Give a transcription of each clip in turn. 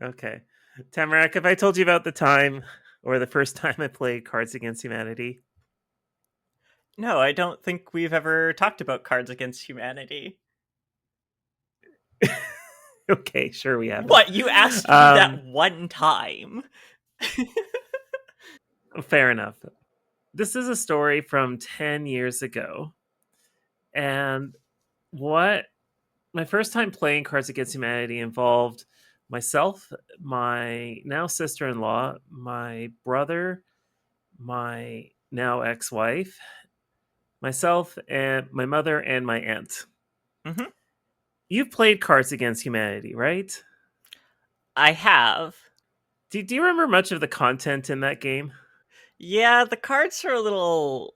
Okay. Tamarack, have I told you about the time or the first time I played Cards Against Humanity? No, I don't think we've ever talked about Cards Against Humanity. Okay, sure we haven't. What? You asked me that Um, one time. Fair enough. This is a story from 10 years ago. And what my first time playing Cards Against Humanity involved myself, my now sister in law, my brother, my now ex wife, myself, and my mother, and my aunt. hmm You've played Cards Against Humanity, right? I have. Do you remember much of the content in that game? Yeah, the cards are a little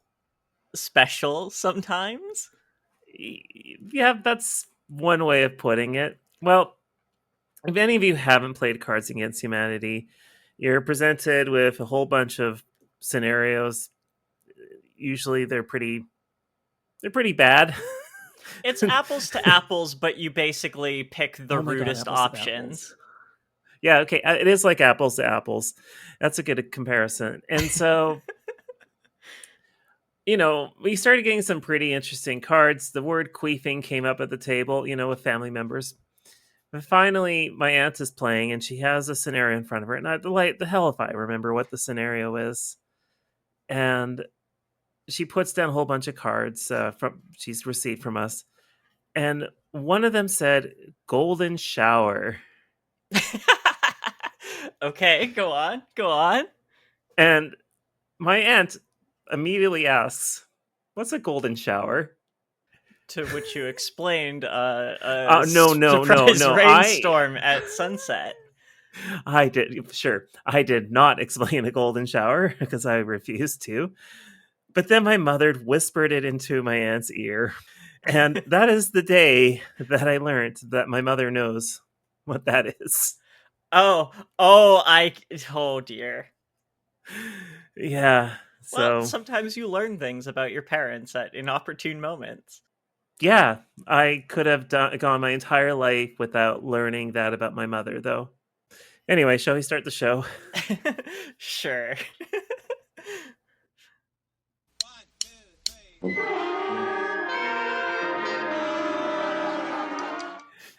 special sometimes. Yeah, that's one way of putting it. Well, if any of you haven't played Cards Against Humanity, you're presented with a whole bunch of scenarios. Usually they're pretty bad. It's apples to apples, but you basically pick the Oh my god, rudest apples to apples. options. Yeah, okay, it is like apples to apples. That's a good comparison. And so, we started getting some pretty interesting cards. The word queefing came up at the table, with family members. But finally, my aunt is playing, and she has a scenario in front of her. And the hell if I remember what the scenario is. And she puts down a whole bunch of cards from she's received from us, and one of them said "golden shower," Okay, go on, go on. and my aunt immediately asks, "What's a golden shower?" To which you explained No, no, no, surprise no. rainstorm at sunset. I did sure I did not explain a golden shower because I refused to. But then my mother whispered it into my aunt's ear. And that is the day that I learned that my mother knows what that is. Oh, oh, oh dear. Yeah. Well, So, sometimes you learn things about your parents at inopportune moments. yeah, I could have gone my entire life without learning that about my mother, though. Anyway, shall we start the show? Sure.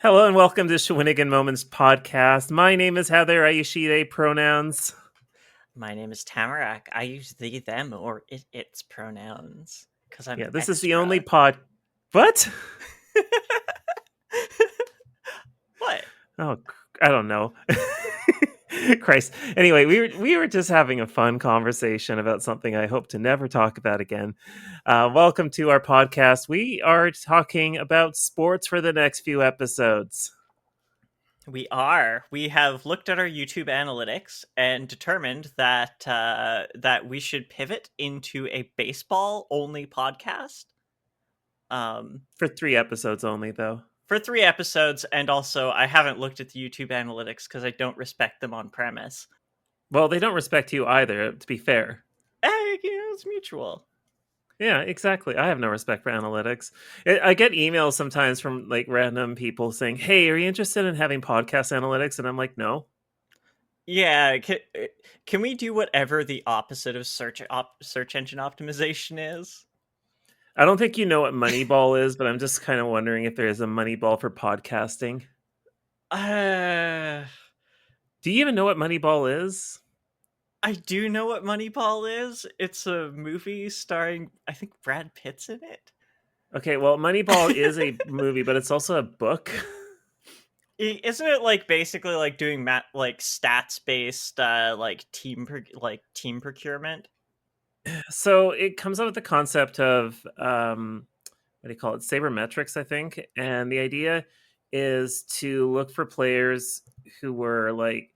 Hello and welcome to Shawinigan Moments podcast. My name is Heather. I use she, they pronouns. My name is Tamarack. I use they, them, or its pronouns because I'm Yeah, this is the only extra. What? What? Oh, I don't know. Christ. Anyway, we were just having a fun conversation about something I hope to never talk about again. Welcome to our podcast. We are talking about sports for the next few episodes. We are. We have looked at our YouTube analytics and determined that we should pivot into a baseball only podcast. Um, For 3 episodes only, though. for 3 episodes, and also I haven't looked at the YouTube analytics because I don't respect them on premise. Well, they don't respect you either, to be fair. It's mutual. Yeah, exactly. I have no respect for analytics. I get emails sometimes from like random people saying, "Hey, are you interested in having podcast analytics?" And I'm like, "No." Yeah, can we do whatever the opposite of search engine optimization is? I don't think you know what Moneyball is, but I'm just kind of wondering if there is a Moneyball for podcasting. Uh, Do you even know what Moneyball is? I do know what Moneyball is. It's a movie starring, I think, Brad Pitt's in it. Okay, well, Moneyball is a movie, but it's also a book. Isn't it like basically like doing like stats based like team procurement? So it comes up with the concept of what do you call it? Sabermetrics, I think. And the idea is to look for players who were like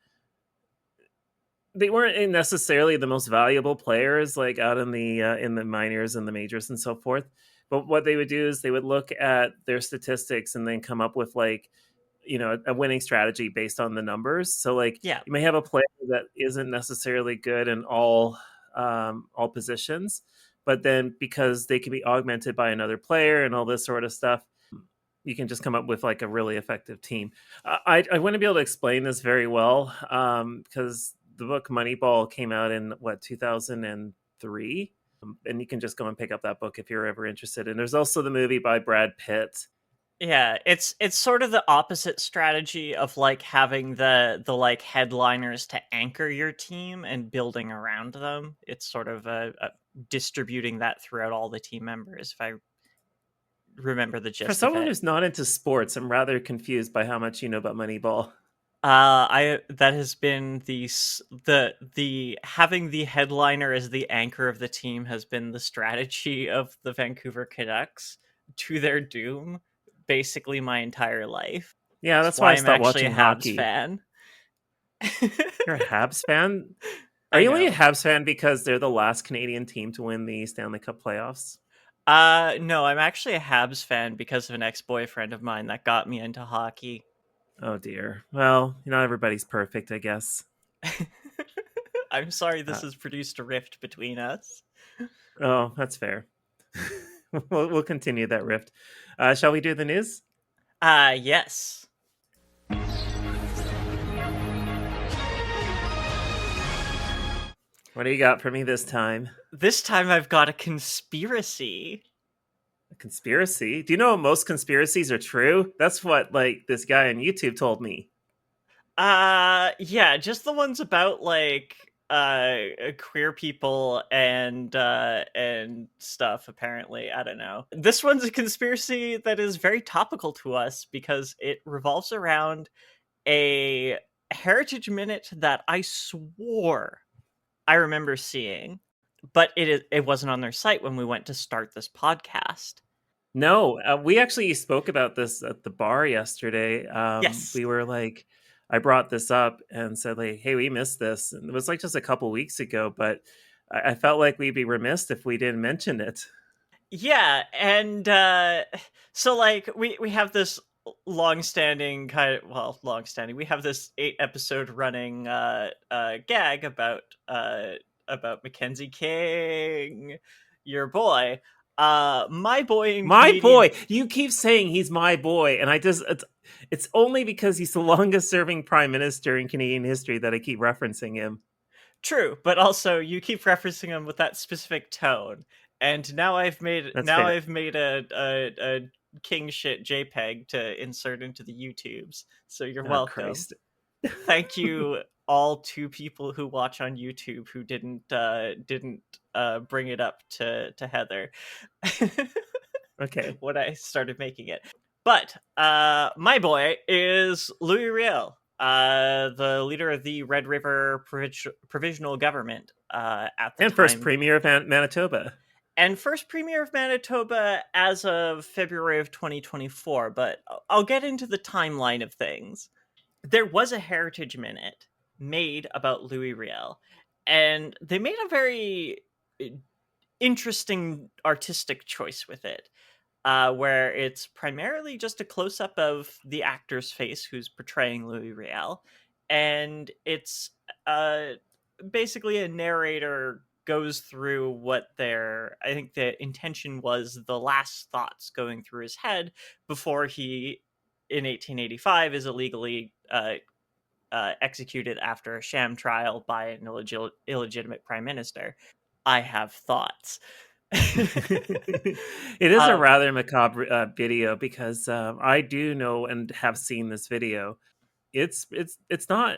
they weren't necessarily the most valuable players like out in the minors and the majors and so forth, but what they would do is they would look at their statistics and then come up with like a winning strategy based on the numbers. So like Yeah. you may have a player that isn't necessarily good in all positions, but then because they can be augmented by another player and all this sort of stuff, you can just come up with like a really effective team. I wouldn't be able to explain this very well because the book Moneyball came out in 2003, and you can just go and pick up that book if you're ever interested. And there's also the movie by Brad Pitt. Yeah, it's sort of the opposite strategy of like having the like headliners to anchor your team and building around them. It's sort of a distributing that throughout all the team members, if I remember the For gist of someone it. who's not into sports, I'm rather confused by how much you know about Moneyball. I that has been the having the headliner as the anchor of the team has been the strategy of the Vancouver Canucks to their doom basically my entire life. Yeah, That's that's why why I I'm stopped actually a watching Habs hockey. fan. You're a Habs fan? Are I you only a know. Habs fan because they're the last Canadian team to win the Stanley Cup playoffs? No, I'm actually a Habs fan because of an ex-boyfriend of mine that got me into hockey. Oh dear. Well, not everybody's perfect, I guess. I'm sorry this Uh, has produced a rift between us. oh, that's fair. We'll continue that rift. Shall we do the news? Yes. What do you got for me this time? This time I've got a conspiracy. A conspiracy? Do you know most conspiracies are true? That's what like this guy on YouTube told me. Yeah, just the ones about like queer people and stuff apparently. I don't know. This one's a conspiracy that is very topical to us because it revolves around a heritage minute that I swore I remember seeing, but it wasn't on their site when we went to start this podcast. No, we actually spoke about this at the bar yesterday. Yes. We were like, I brought this up and said like, "Hey, we missed this." And it was like just a couple weeks ago, but I felt like we'd be remiss if we didn't mention it. Yeah, and so like we have this long-standing long-standing. We have this 8 episode running gag about Mackenzie King, your boy. My boy in My Canadian. boy, you keep saying he's my boy, and it's only because he's the longest serving prime minister in Canadian history that I keep referencing him. True, but also you keep referencing him with that specific tone. And That's fair. I've made a king shit JPEG to insert into the YouTubes. So you're Oh welcome. Christ. Thank you all 2 people who watch on YouTube who didn't bring it up to Heather Okay. when I started making it. But my boy is Louis Riel, the leader of the Red River Provisional Government at the And first time, premier of Manitoba. and first premier of Manitoba as of February of 2024. But I'll get into the timeline of things. There was a Heritage Minute made about Louis Riel, and they made a very interesting artistic choice with it, where it's primarily just a close up of the actor's face who's portraying Louis Riel, and it's uh, basically a narrator goes through what their, I think the intention was the last thoughts going through his head before he, in 1885, is illegally executed after a sham trial by an illegitimate prime minister. I have thoughts. It is a um, rather macabre video because I do know and have seen this video. It's not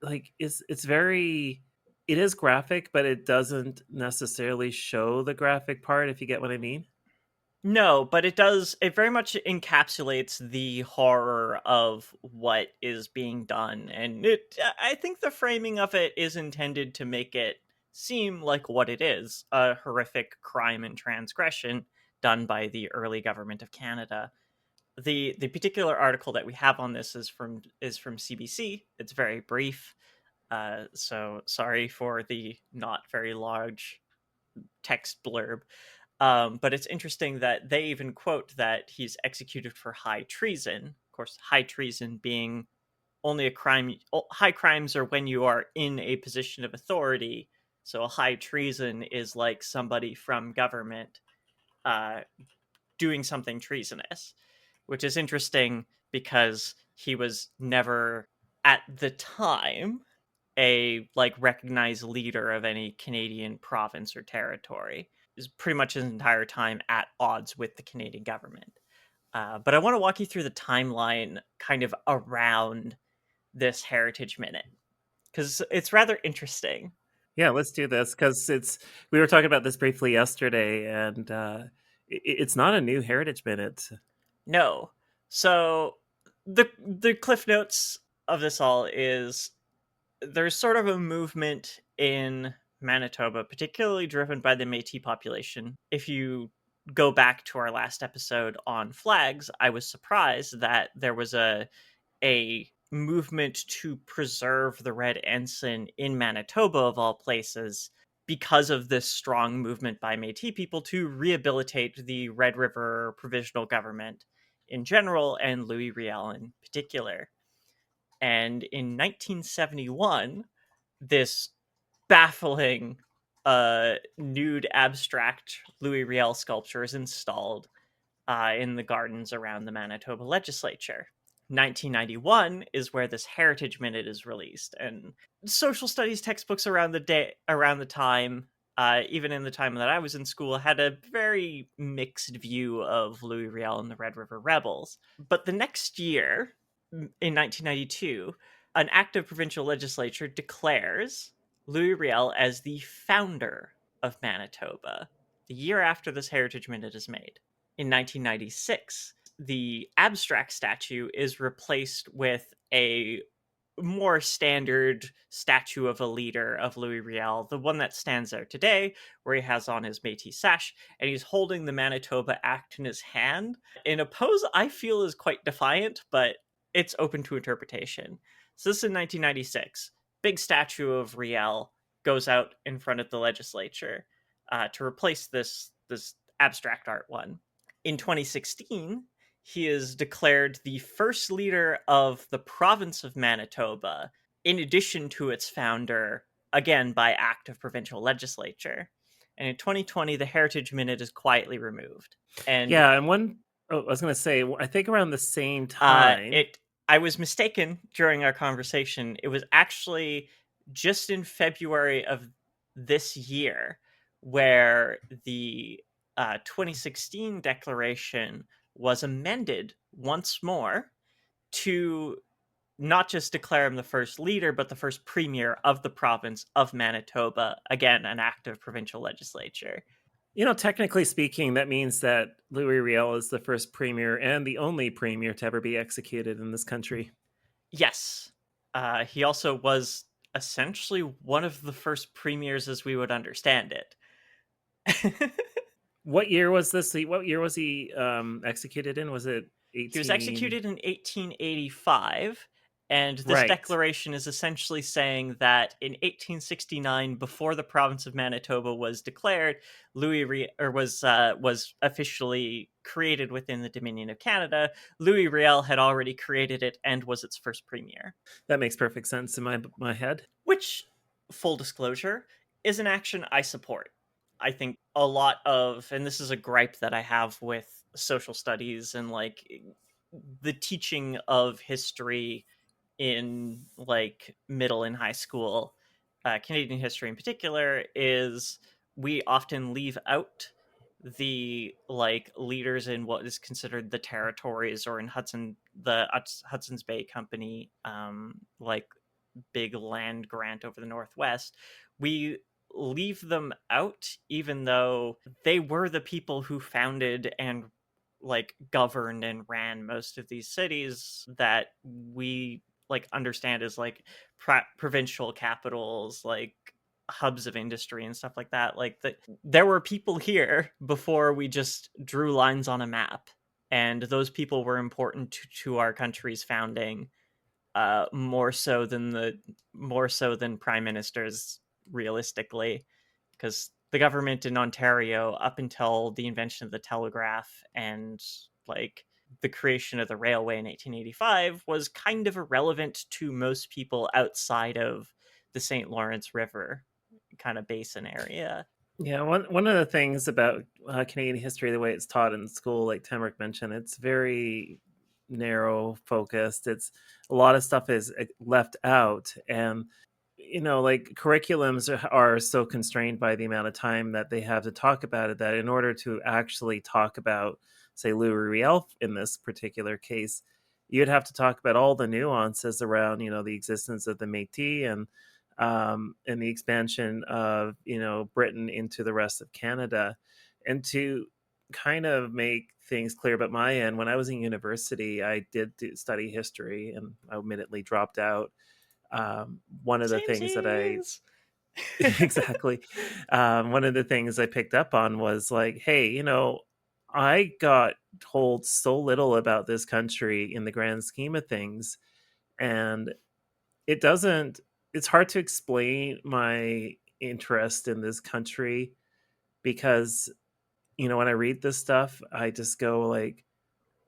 like it's very it is graphic, but it doesn't necessarily show the graphic part. If you get what I mean. No, but it does. It very much encapsulates the horror of what is being done, and I think the framing of it is intended to make it seem like what it is: a horrific crime and transgression done by the early government of Canada. The particular article that we have on this is from CBC. It's very brief, so sorry for the not very large text blurb. But it's interesting that they even quote that he's executed for high treason. Of course, high treason being only a crime. High crimes are when you are in a position of authority. So a high treason is like somebody from government uh, doing something treasonous. which is interesting because he was never at the time a like recognized leader of any Canadian province or territory. Is pretty much his entire time at odds with the Canadian government. But I want to walk you through the timeline kind of around this Heritage Minute because it's rather interesting. Yeah, let's do this because we were talking about this briefly yesterday, and it's not a new Heritage Minute. No. So the cliff notes of this all is there's sort of a movement in Manitoba, particularly driven by the Métis population. If you go back to our last episode on flags, I was surprised that there was a movement to preserve the red ensign in Manitoba, of all places, because of this strong movement by Métis people to rehabilitate the Red River provisional government in general and Louis Riel in particular. And in 1971, this baffling nude abstract Louis Riel sculpture is installed in the gardens around the Manitoba legislature. 1991 is where this Heritage Minute is released, and social studies textbooks around the time, even in the time that I was in school, had a very mixed view of Louis Riel and the Red River Rebels. But the next year, in 1992, an act of provincial legislature declares Louis Riel as the founder of Manitoba, the year after this Heritage Minute is made. In 1996, the abstract statue is replaced with a more standard statue of a leader of Louis Riel, the one that stands there today, where he has on his Métis sash, and he's holding the Manitoba Act in his hand, in a pose I feel is quite defiant, but it's open to interpretation. So this is in 1996. Big statue of Riel goes out in front of the legislature to replace this abstract art one. In 2016, he is declared the first leader of the province of Manitoba, in addition to its founder, again by act of provincial legislature. And in 2020, the Heritage Minute is quietly removed. And Yeah, and I was going to say, I think around the same time. I was mistaken during our conversation. It was actually just in February of this year where the 2016 declaration was amended once more to not just declare him the first leader, but the first premier of the province of Manitoba. Again, an act of provincial legislature. Technically speaking, that means that Louis Riel is the first premier and the only premier to ever be executed in this country. Yes. He also was essentially one of the first premiers as we would understand it. What year was this? What year was he executed in? Was it 18... He was executed in 1885, and this Right. declaration is essentially saying that in 1869, before the province of Manitoba was declared, was officially created within the Dominion of Canada. Louis Riel had already created it and was its first premier. That makes perfect sense in my head. Which, full disclosure, is an action I support. I think a lot of, and this is a gripe that I have with social studies and like the teaching of history in like middle and high school, Canadian history in particular, is we often leave out the like leaders in what is considered the territories, or in Hudson's Bay Company, like big land grant over the Northwest. We leave them out even though they were the people who founded and like governed and ran most of these cities that we like understand as like provincial capitals, like hubs of industry and stuff like that. Like there were people here before we just drew lines on a map, and those people were important to our country's founding, more so than prime ministers, realistically, because the government in Ontario, up until the invention of the telegraph and like the creation of the railway in 1885, was kind of irrelevant to most people outside of the St. Lawrence River kind of basin area. Yeah, one of the things about Canadian history, the way it's taught in school, like Tamrick mentioned, it's very narrow focused. It's a lot of stuff is left out, and like curriculums are so constrained by the amount of time that they have to talk about it, that in order to actually talk about, say, Louis Riel in this particular case, you'd have to talk about all the nuances around, the existence of the Métis and the expansion of, Britain into the rest of Canada. And to kind of make things clear about my end, when I was in university, I did study history, and I admittedly dropped out. One of the things that I Samesies. exactly, one of the things I picked up on was like, hey, I got told so little about this country in the grand scheme of things, and it doesn't it's hard to explain my interest in this country because, when I read this stuff, I just go like,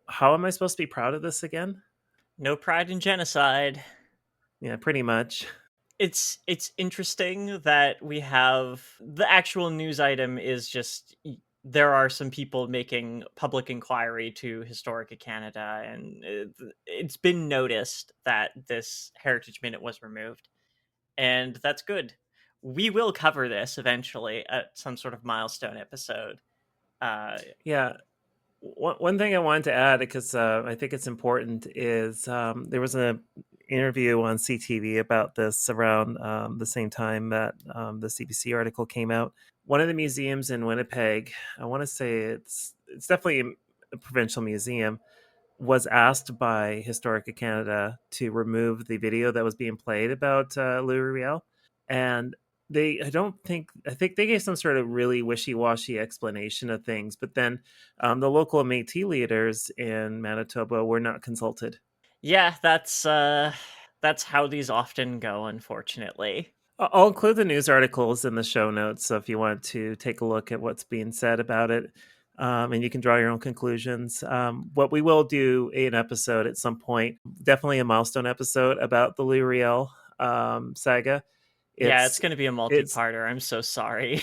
how am I supposed to be proud of this again? No pride in genocide. Yeah, pretty much. It's interesting that we have the actual news item is just there are some people making public inquiry to Historica Canada, and it's been noticed that this Heritage Minute was removed, and that's good. We will cover this eventually at some sort of milestone episode. Uh, Yeah. One thing I wanted to add, because I think it's important, is there was an interview on CTV about this around the same time that the CBC article came out. One of the museums in Winnipeg, I want to say it's definitely a provincial museum, was asked by Historica Canada to remove the video that was being played about Louis Riel, and I think they gave some sort of really wishy-washy explanation of things, but then the local Métis leaders in Manitoba were not consulted. yeah, that's how these often go, unfortunately. I'll include the news articles in the show notes, so if you want to take a look at what's being said about it, and you can draw your own conclusions. What we will do an episode at some point, definitely a milestone episode about the Louis Riel saga. Yeah, it's It's going to be a it's multi-parter. I'm so sorry.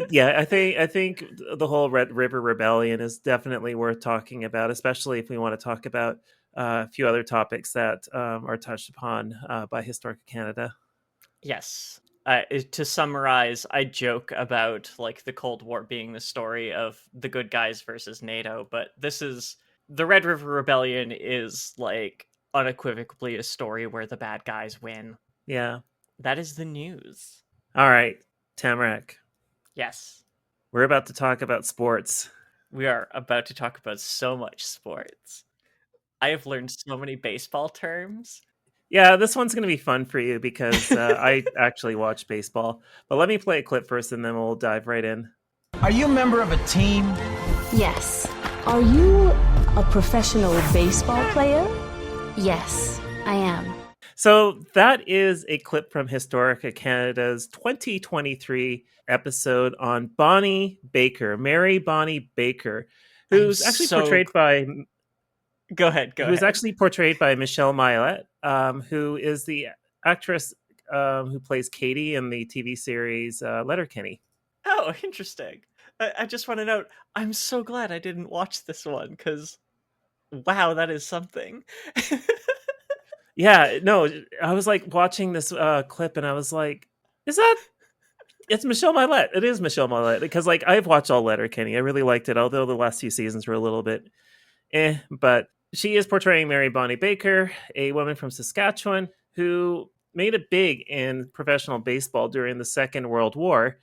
yeah, I think the whole Red River Rebellion is definitely worth talking about, especially if we want to talk about a few other topics that are touched upon by Historic Canada. Yes. To summarize, I joke about like the Cold War being the story of the good guys versus NATO, but this is the Red River Rebellion is like unequivocally a story where the bad guys win. Yeah. That is the news. All right, Tamarack, Yes. we're about to talk about sports. We are about to talk about so much sports. I have learned so many baseball terms. Yeah, this one's going to be fun for you because I actually watch baseball. But let me play a clip first, and then we'll dive right in. Are you a member of a team? Yes. Are you a professional baseball player? Yes, I am. So that is a clip from Historica Canada's 2023 episode on Bonnie Baker, Mary Bonnie Baker, I'm who's actually so portrayed by Go ahead, go ahead. Michelle Mylett, who is the actress who plays Katie in the TV series Letterkenny. Oh, interesting. I just want to note, I'm so glad I didn't watch this one because, wow, that is something. Yeah, no, I was like watching this clip, and I was like, "Is that?" It's Michelle Mylett. It is Michelle Mylett because, like, I've watched all Letterkenny. I really liked it, although the last few seasons were a little bit But she is portraying Mary Bonnie Baker, a woman from Saskatchewan who made it big in professional baseball during the Second World War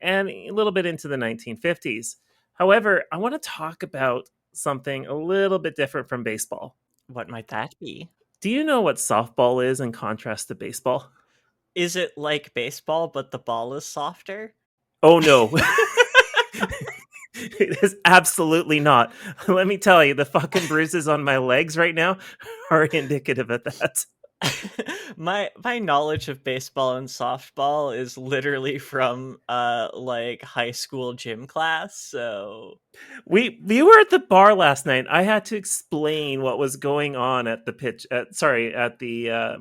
and a little bit into the 1950s. However, I want to talk about something a little bit different from baseball. What might that be? Do you know what softball is in contrast to baseball? Is it like baseball, but the ball is softer? Oh no. It is absolutely not. Let me tell you, the fucking bruises on my legs right now are indicative of that. My knowledge of baseball and softball is literally from like high school gym class, so We were at the bar last night. I had to explain what was going on at the pitch. At the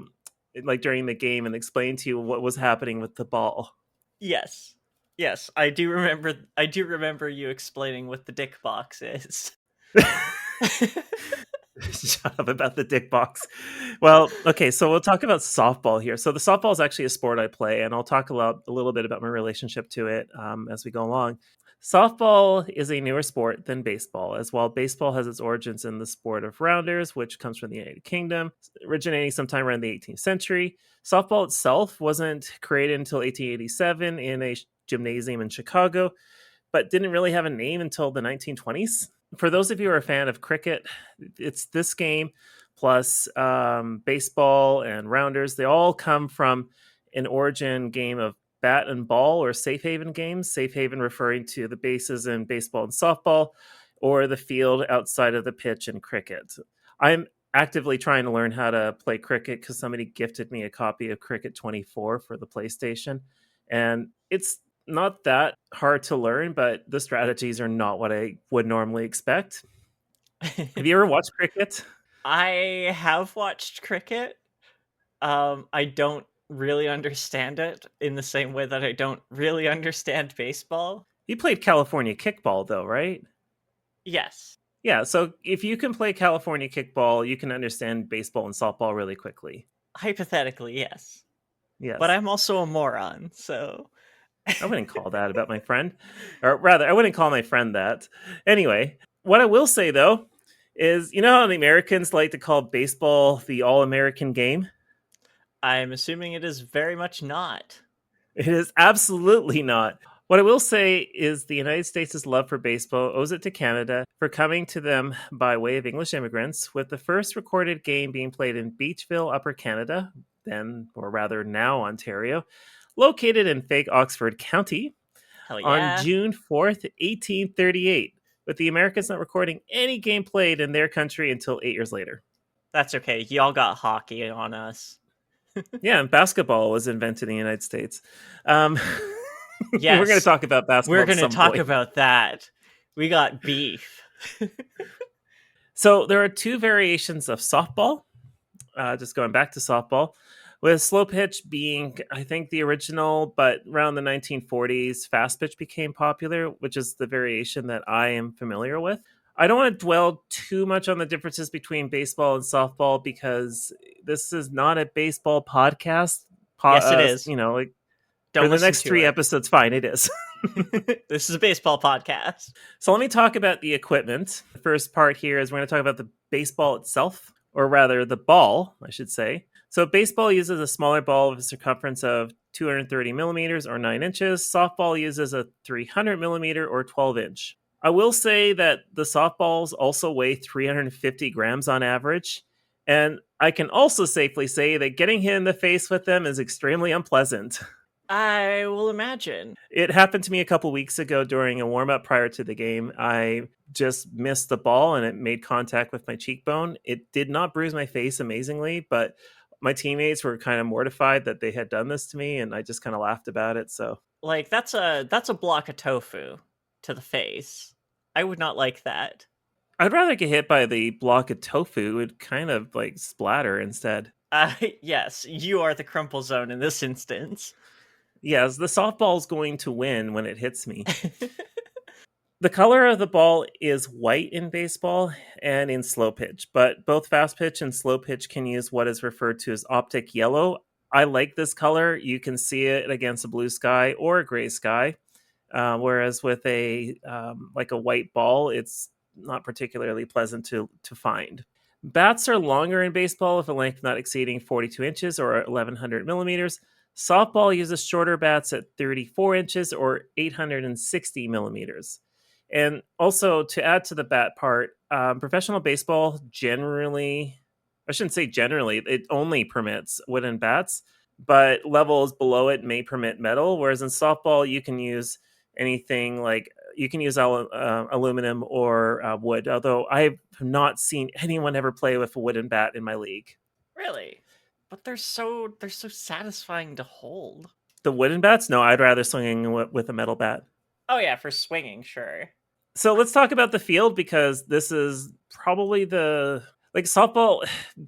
like during the game, and explain to you what was happening with the ball. yes. Yes, I do remember. I do remember you explaining what the dick box is. Shut up about the dick box. Well, okay, so we'll talk about softball here. So the softball is actually a sport I play, and I'll talk a little bit about my relationship to it as we go along. Softball is a newer sport than baseball, as while baseball has its origins in the sport of rounders, which comes from the United Kingdom, originating sometime around the 18th century. Softball itself wasn't created until 1887 in a gymnasium in Chicago, but didn't really have a name until the 1920s. For those of you who are a fan of cricket, it's this game plus baseball and rounders. They all come from an origin game of bat and ball or safe haven games. Safe haven referring to the bases in baseball and softball, or the field outside of the pitch in cricket. I'm actively trying to learn how to play cricket because somebody gifted me a copy of Cricket 24 for the PlayStation. And it's not that hard to learn, but the strategies are not what I would normally expect. Have you ever watched cricket? I have watched cricket. I don't really understand it in the same way that I don't really understand baseball. You played California kickball, though, right? Yes. Yeah, so if you can play California kickball, you can understand baseball and softball really quickly. Hypothetically, yes. Yes. But I'm also a moron, so... I wouldn't call that about my friend. Or rather, I wouldn't call my friend that. Anyway, what I will say, though, is you know how the Americans like to call baseball the all-American game? I'm assuming it is very much not. It is absolutely not. What I will say is the United States' love for baseball owes it to Canada for coming to them by way of English immigrants, with the first recorded game being played in Beachville, Upper Canada, then, or rather now, Ontario, located in fake Oxford County, Hell yeah. on June 4th, 1838, with the Americans not recording any game played in their country until 8 years later. That's okay. Y'all got hockey on us. Yeah, and basketball was invented in the United States. Yes, we're going to talk about basketball. We're going to talk about that. We got beef. So there are two variations of softball. Just going back to softball, with slow pitch being, I think, the original, but around the 1940s, fast pitch became popular, which is the variation that I am familiar with. I don't want to dwell too much on the differences between baseball and softball because this is not a baseball podcast. Yes, it is. You know, like don't for the next 3 episodes, fine, it is. This is a baseball podcast. So let me talk about the equipment. The first part here is we're going to talk about the baseball itself, or rather the ball, I should say. So baseball uses a smaller ball with a circumference of 230 millimeters or 9 inches. Softball uses a 300 millimeter or 12 inch. I will say that the softballs also weigh 350 grams on average. And I can also safely say that getting hit in the face with them is extremely unpleasant. I will imagine. It happened to me a couple weeks ago during a warm-up prior to the game. I just missed the ball and it made contact with my cheekbone. It did not bruise my face amazingly, but my teammates were kind of mortified that they had done this to me, and I just kind of laughed about it. So, like, that's a block of tofu to the face. I would not like that. I'd rather get hit by the block of tofu. It would kind of like splatter instead. Yes, you are the crumple zone in this instance. Yes, the softball's going to win when it hits me. The color of the ball is white in baseball and in slow pitch, but both fast pitch and slow pitch can use what is referred to as optic yellow. I like this color. You can see it against a blue sky or a gray sky, whereas with a like a white ball, it's not particularly pleasant to find. Bats are longer in baseball with a length not exceeding 42 inches or 1,100 millimeters. Softball uses shorter bats at 34 inches or 860 millimeters. And also, to add to the bat part, professional baseball generally, I shouldn't say generally, it only permits wooden bats, but levels below it may permit metal, whereas in softball, you can use anything like, you can use aluminum or wood, although I have not seen anyone ever play with a wooden bat in my league. Really? But they're so satisfying to hold. The wooden bats? No, I'd rather swing with a metal bat. Oh yeah, for swinging, sure. So let's talk about the field, because this is probably the, like, softball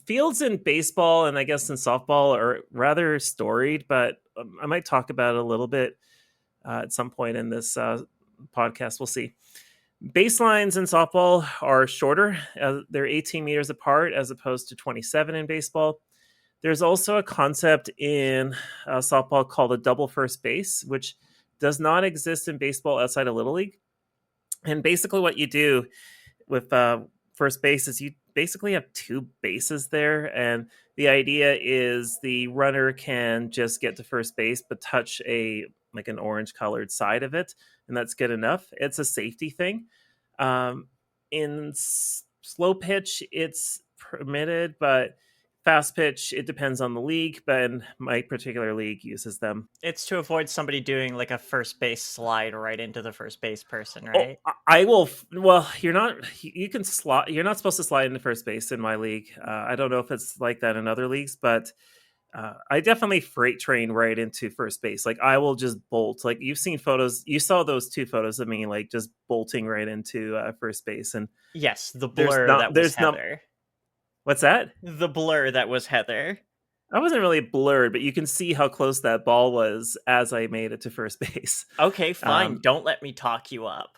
fields in baseball and I guess in softball are rather storied, but I might talk about it a little bit. at some point in this podcast. We'll see. Baselines in softball are shorter. They're 18 meters apart as opposed to 27 in baseball. There's also a concept in softball called a double first base, which does not exist in baseball outside of Little League. And basically what you do with first base is you basically have two bases there. And the idea is the runner can just get to first base, but touch an orange colored side of it. And that's good enough. It's a safety thing. In slow pitch, it's permitted, but fast pitch, it depends on the league, but my particular league uses them. It's to avoid somebody doing like a first base slide right into the first base person, Oh, right? I will. Well, you're not. You can slide. You're not supposed to slide into first base in my league. I don't know if it's like that in other leagues, but I definitely freight train right into first base. Like I will just bolt. Like you've seen photos. You saw those two photos of me like just bolting right into first base. And Yes, the blur that was Heather. What's that? The blur that was Heather. I wasn't really blurred, but you can see how close that ball was as I made it to first base. Okay, fine. Don't let me talk you up.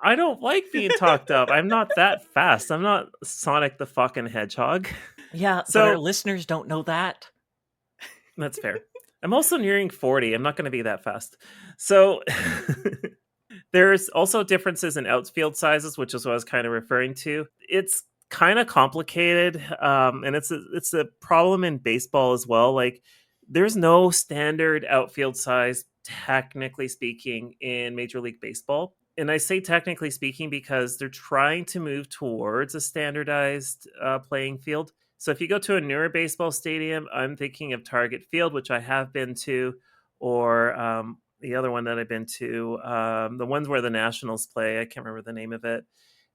I don't like being talked up. I'm not that fast. I'm not Sonic the fucking Hedgehog. Yeah, so, but our listeners don't know that. That's fair. I'm also nearing 40. I'm not going to be that fast. So there's also differences in outfield sizes, which is what I was kind of referring to. It's kind of complicated, and it's a problem in baseball as well. Like there's no standard outfield size, technically speaking, in Major League Baseball. And I say technically speaking because they're trying to move towards a standardized playing field. So if you go to a newer baseball stadium, I'm thinking of Target Field, which I have been to, or the other one that I've been to, the ones where the Nationals play. I can't remember the name of it.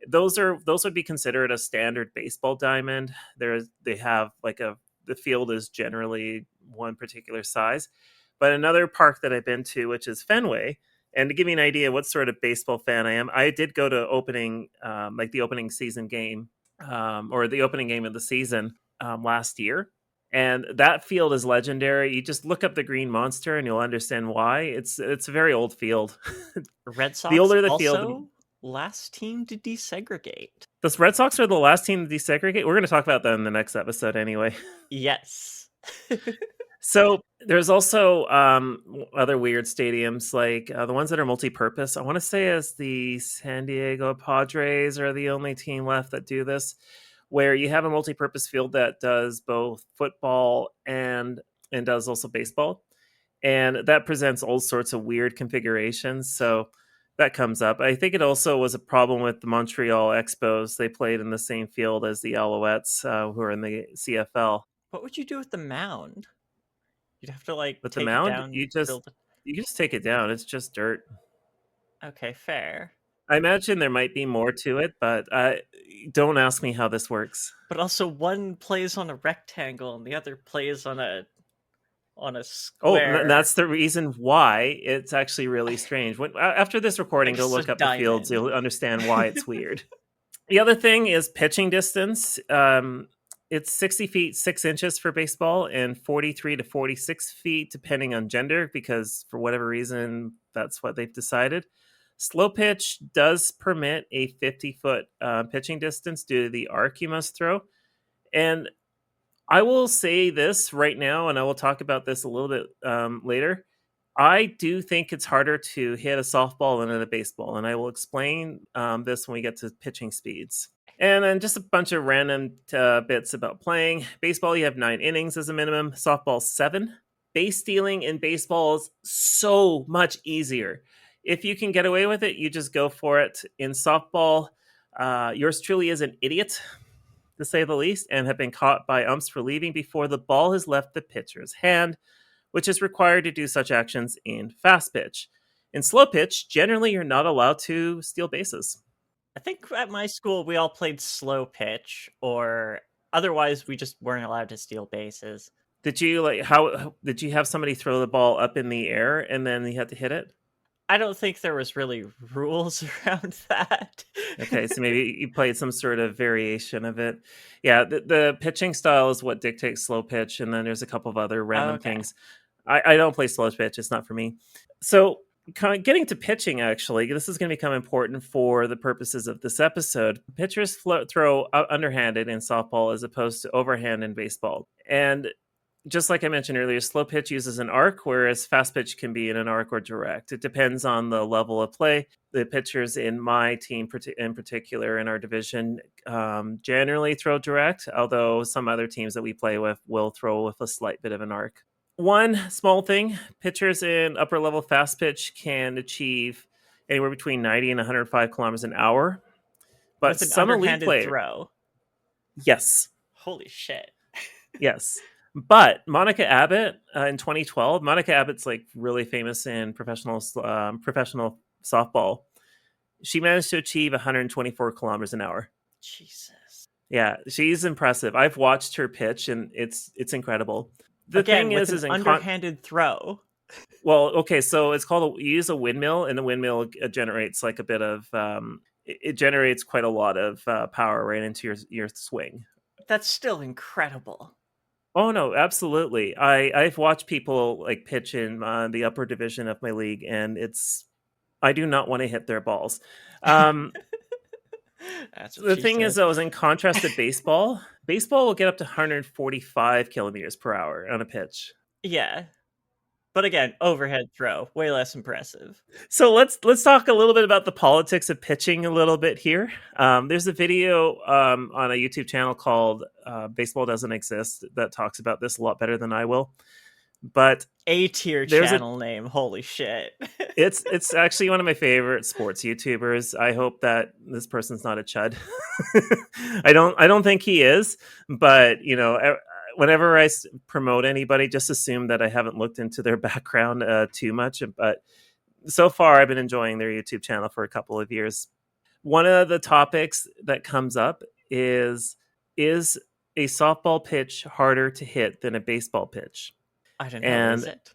Those would be considered a standard baseball diamond. They have the field is generally one particular size. But another park that I've been to, which is Fenway, and to give you an idea what sort of baseball fan I am, I did go to the opening season game, or the opening game of the season last year. And that field is legendary. You just look up the Green Monster and you'll understand why. It's a very old field. Red Sox the older the also field, last team to desegregate. The Red Sox are the last team to desegregate. We're going to talk about that in the next episode anyway. Yes. So there's also other weird stadiums, like the ones that are multi-purpose. I want to say as the San Diego Padres are the only team left that do this, where you have a multi-purpose field that does both football and does also baseball. And that presents all sorts of weird configurations. So that comes up. I think it also was a problem with the Montreal Expos. They played in the same field as the Alouettes, who are in the CFL. What would you do with the mound? You'd have to with take the mound, it down. you just take it down. It's just dirt. Okay, fair. I imagine there might be more to it, but don't ask me how this works. But also, one plays on a rectangle and the other plays on a square. Oh, that's the reason why it's actually really strange. After this recording, go look up the fields. You'll understand why it's weird. The other thing is pitching distance. It's 60 feet 6 inches for baseball and 43 to 46 feet depending on gender, because for whatever reason that's what they've decided. Slow pitch does permit a 50-foot pitching distance due to the arc you must throw. And I will say this right now, and I will talk about this a little bit later. I do think it's harder to hit a softball than a baseball, and I will explain this when we get to pitching speeds. And then just a bunch of random bits about playing. Baseball, you have 9 innings as a minimum. Softball, 7. Base stealing in baseball is so much easier. If you can get away with it, you just go for it. In softball, yours truly is an idiot, to say the least, and have been caught by umps for leaving before the ball has left the pitcher's hand, which is required to do such actions in fast pitch. In slow pitch, generally you're not allowed to steal bases. I think at my school we all played slow pitch, or otherwise we just weren't allowed to steal bases. Did you how did you have somebody throw the ball up in the air and then you had to hit it? I don't think there was really rules around that. Okay, so maybe you played some sort of variation of it. Yeah, the pitching style is what dictates slow pitch, and then there's a couple of other random things. I don't play slow pitch. It's not for me. So Getting to pitching, actually, this is going to become important for the purposes of this episode. Pitchers throw underhanded in softball as opposed to overhand in baseball. And just like I mentioned earlier, slow pitch uses an arc, whereas fast pitch can be in an arc or direct. It depends on the level of play. The pitchers in my team, in particular, in our division, generally throw direct, although some other teams that we play with will throw with a slight bit of an arc. One small thing, pitchers in upper level fast pitch can achieve anywhere between 90 and 105 kilometers an hour. But with an some elite underhanded players, throw. Yes. Holy shit. Yes. But Monica Abbott in 2012, Monica Abbott's like really famous in professional softball. She managed to achieve 124 kilometers an hour. Jesus. Yeah, she's impressive. I've watched her pitch, and it's incredible. The Again, thing with is an underhanded throw. Well, okay, so it's called you use a windmill, and the windmill generates like a bit of it generates quite a lot of power right into your swing. That's still incredible. Oh no, absolutely. I've watched people like pitch in the upper division of my league, and I do not want to hit their balls. That's the thing is, though, is in contrast to baseball, baseball will get up to 145 kilometers per hour on a pitch. Yeah. But again, overhead throw, way less impressive. So let's talk a little bit about the politics of pitching a little bit here. There's a video on a YouTube channel called Baseball Doesn't Exist that talks about this a lot better than I will. But A-tier channel name, holy shit. It's actually one of my favorite sports YouTubers. I hope that this person's not a chud. I don't think he is, but you know, whenever I promote anybody, just assume that I haven't looked into their background too much. But so far, I've been enjoying their YouTube channel for a couple of years. One of the topics that comes up is a softball pitch harder to hit than a baseball pitch? I don't know, is it?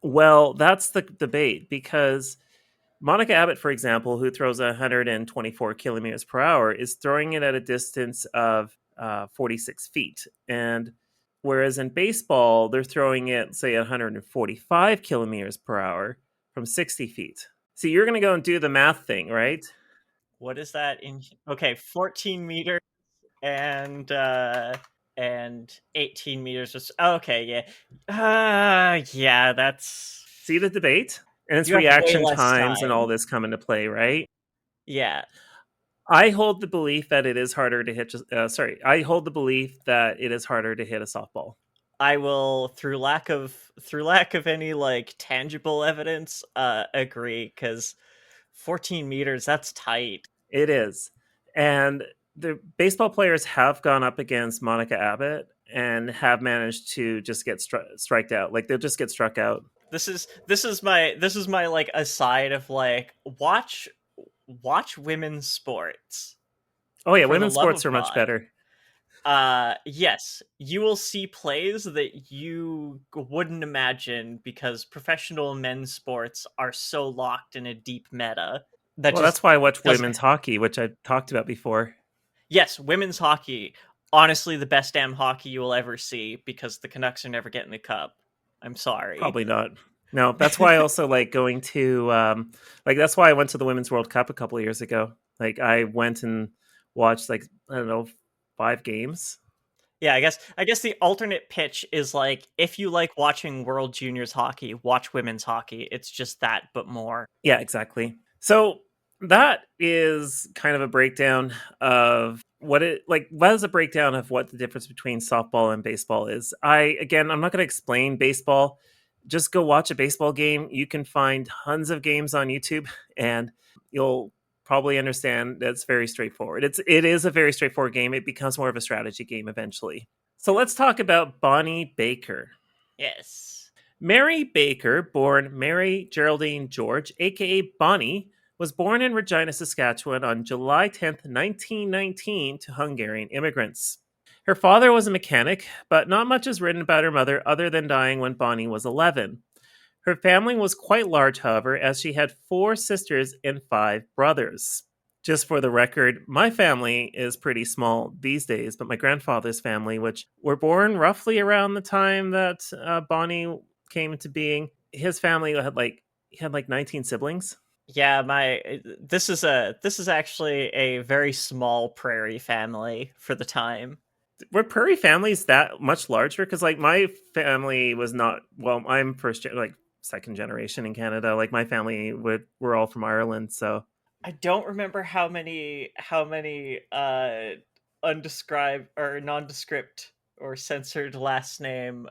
Well, that's the debate, because Monica Abbott, for example, who throws 124 kilometers per hour, is throwing it at a distance of 46 feet. And whereas in baseball, they're throwing it, say, 145 kilometers per hour from 60 feet. So you're going to go and do the math thing, right? What is that in? Okay, 14 meters and 18 meters. Okay, yeah. Yeah, that's... See the debate? And it's reaction times and all this come into play, right? Yeah. I hold the belief that it is harder to hit. I hold the belief that it is harder to hit a softball. I will, through lack of any like tangible evidence, agree, because 14 meters, that's tight. It is, and the baseball players have gone up against Monica Abbott and have managed to just get striked out. Like they'll just get struck out. This is my like aside of like watch women's sports. Oh yeah, women's sports are much better. Yes, you will see plays that you wouldn't imagine, because professional men's sports are so locked in a deep meta. That's why I watch women's hockey, which I talked about before. Yes, women's hockey, honestly the best damn hockey you will ever see, because the Canucks are never getting the cup. I'm sorry. Probably not. No, that's why I also like going to that's why I went to the Women's World Cup a couple of years ago. Like I went and watched 5 games. Yeah, I guess the alternate pitch is like, if you like watching World Juniors hockey, watch women's hockey. It's just that, but more. Yeah, exactly. So that is kind of a breakdown of what is a breakdown of what the difference between softball and baseball is. I'm not going to explain baseball. Just go watch a baseball game. You can find tons of games on YouTube, and you'll probably understand that it's very straightforward. It is a very straightforward game. It becomes more of a strategy game eventually. So let's talk about Bonnie Baker. Yes. Mary Baker, born Mary Geraldine George, aka Bonnie, was born in Regina, Saskatchewan on July 10th, 1919 to Hungarian immigrants. Her father was a mechanic, but not much is written about her mother other than dying when Bonnie was 11. Her family was quite large, however, as she had 4 sisters and 5 brothers. Just for the record, my family is pretty small these days, but my grandfather's family, which were born roughly around the time that Bonnie came into being, his family had he had like 19 siblings. Yeah, this is actually a very small prairie family for the time. Were prairie families that much larger? Because like my family was not. Well, I'm second generation in Canada. Like my family were all from Ireland, so I don't remember how many undescribed or nondescript or censored last name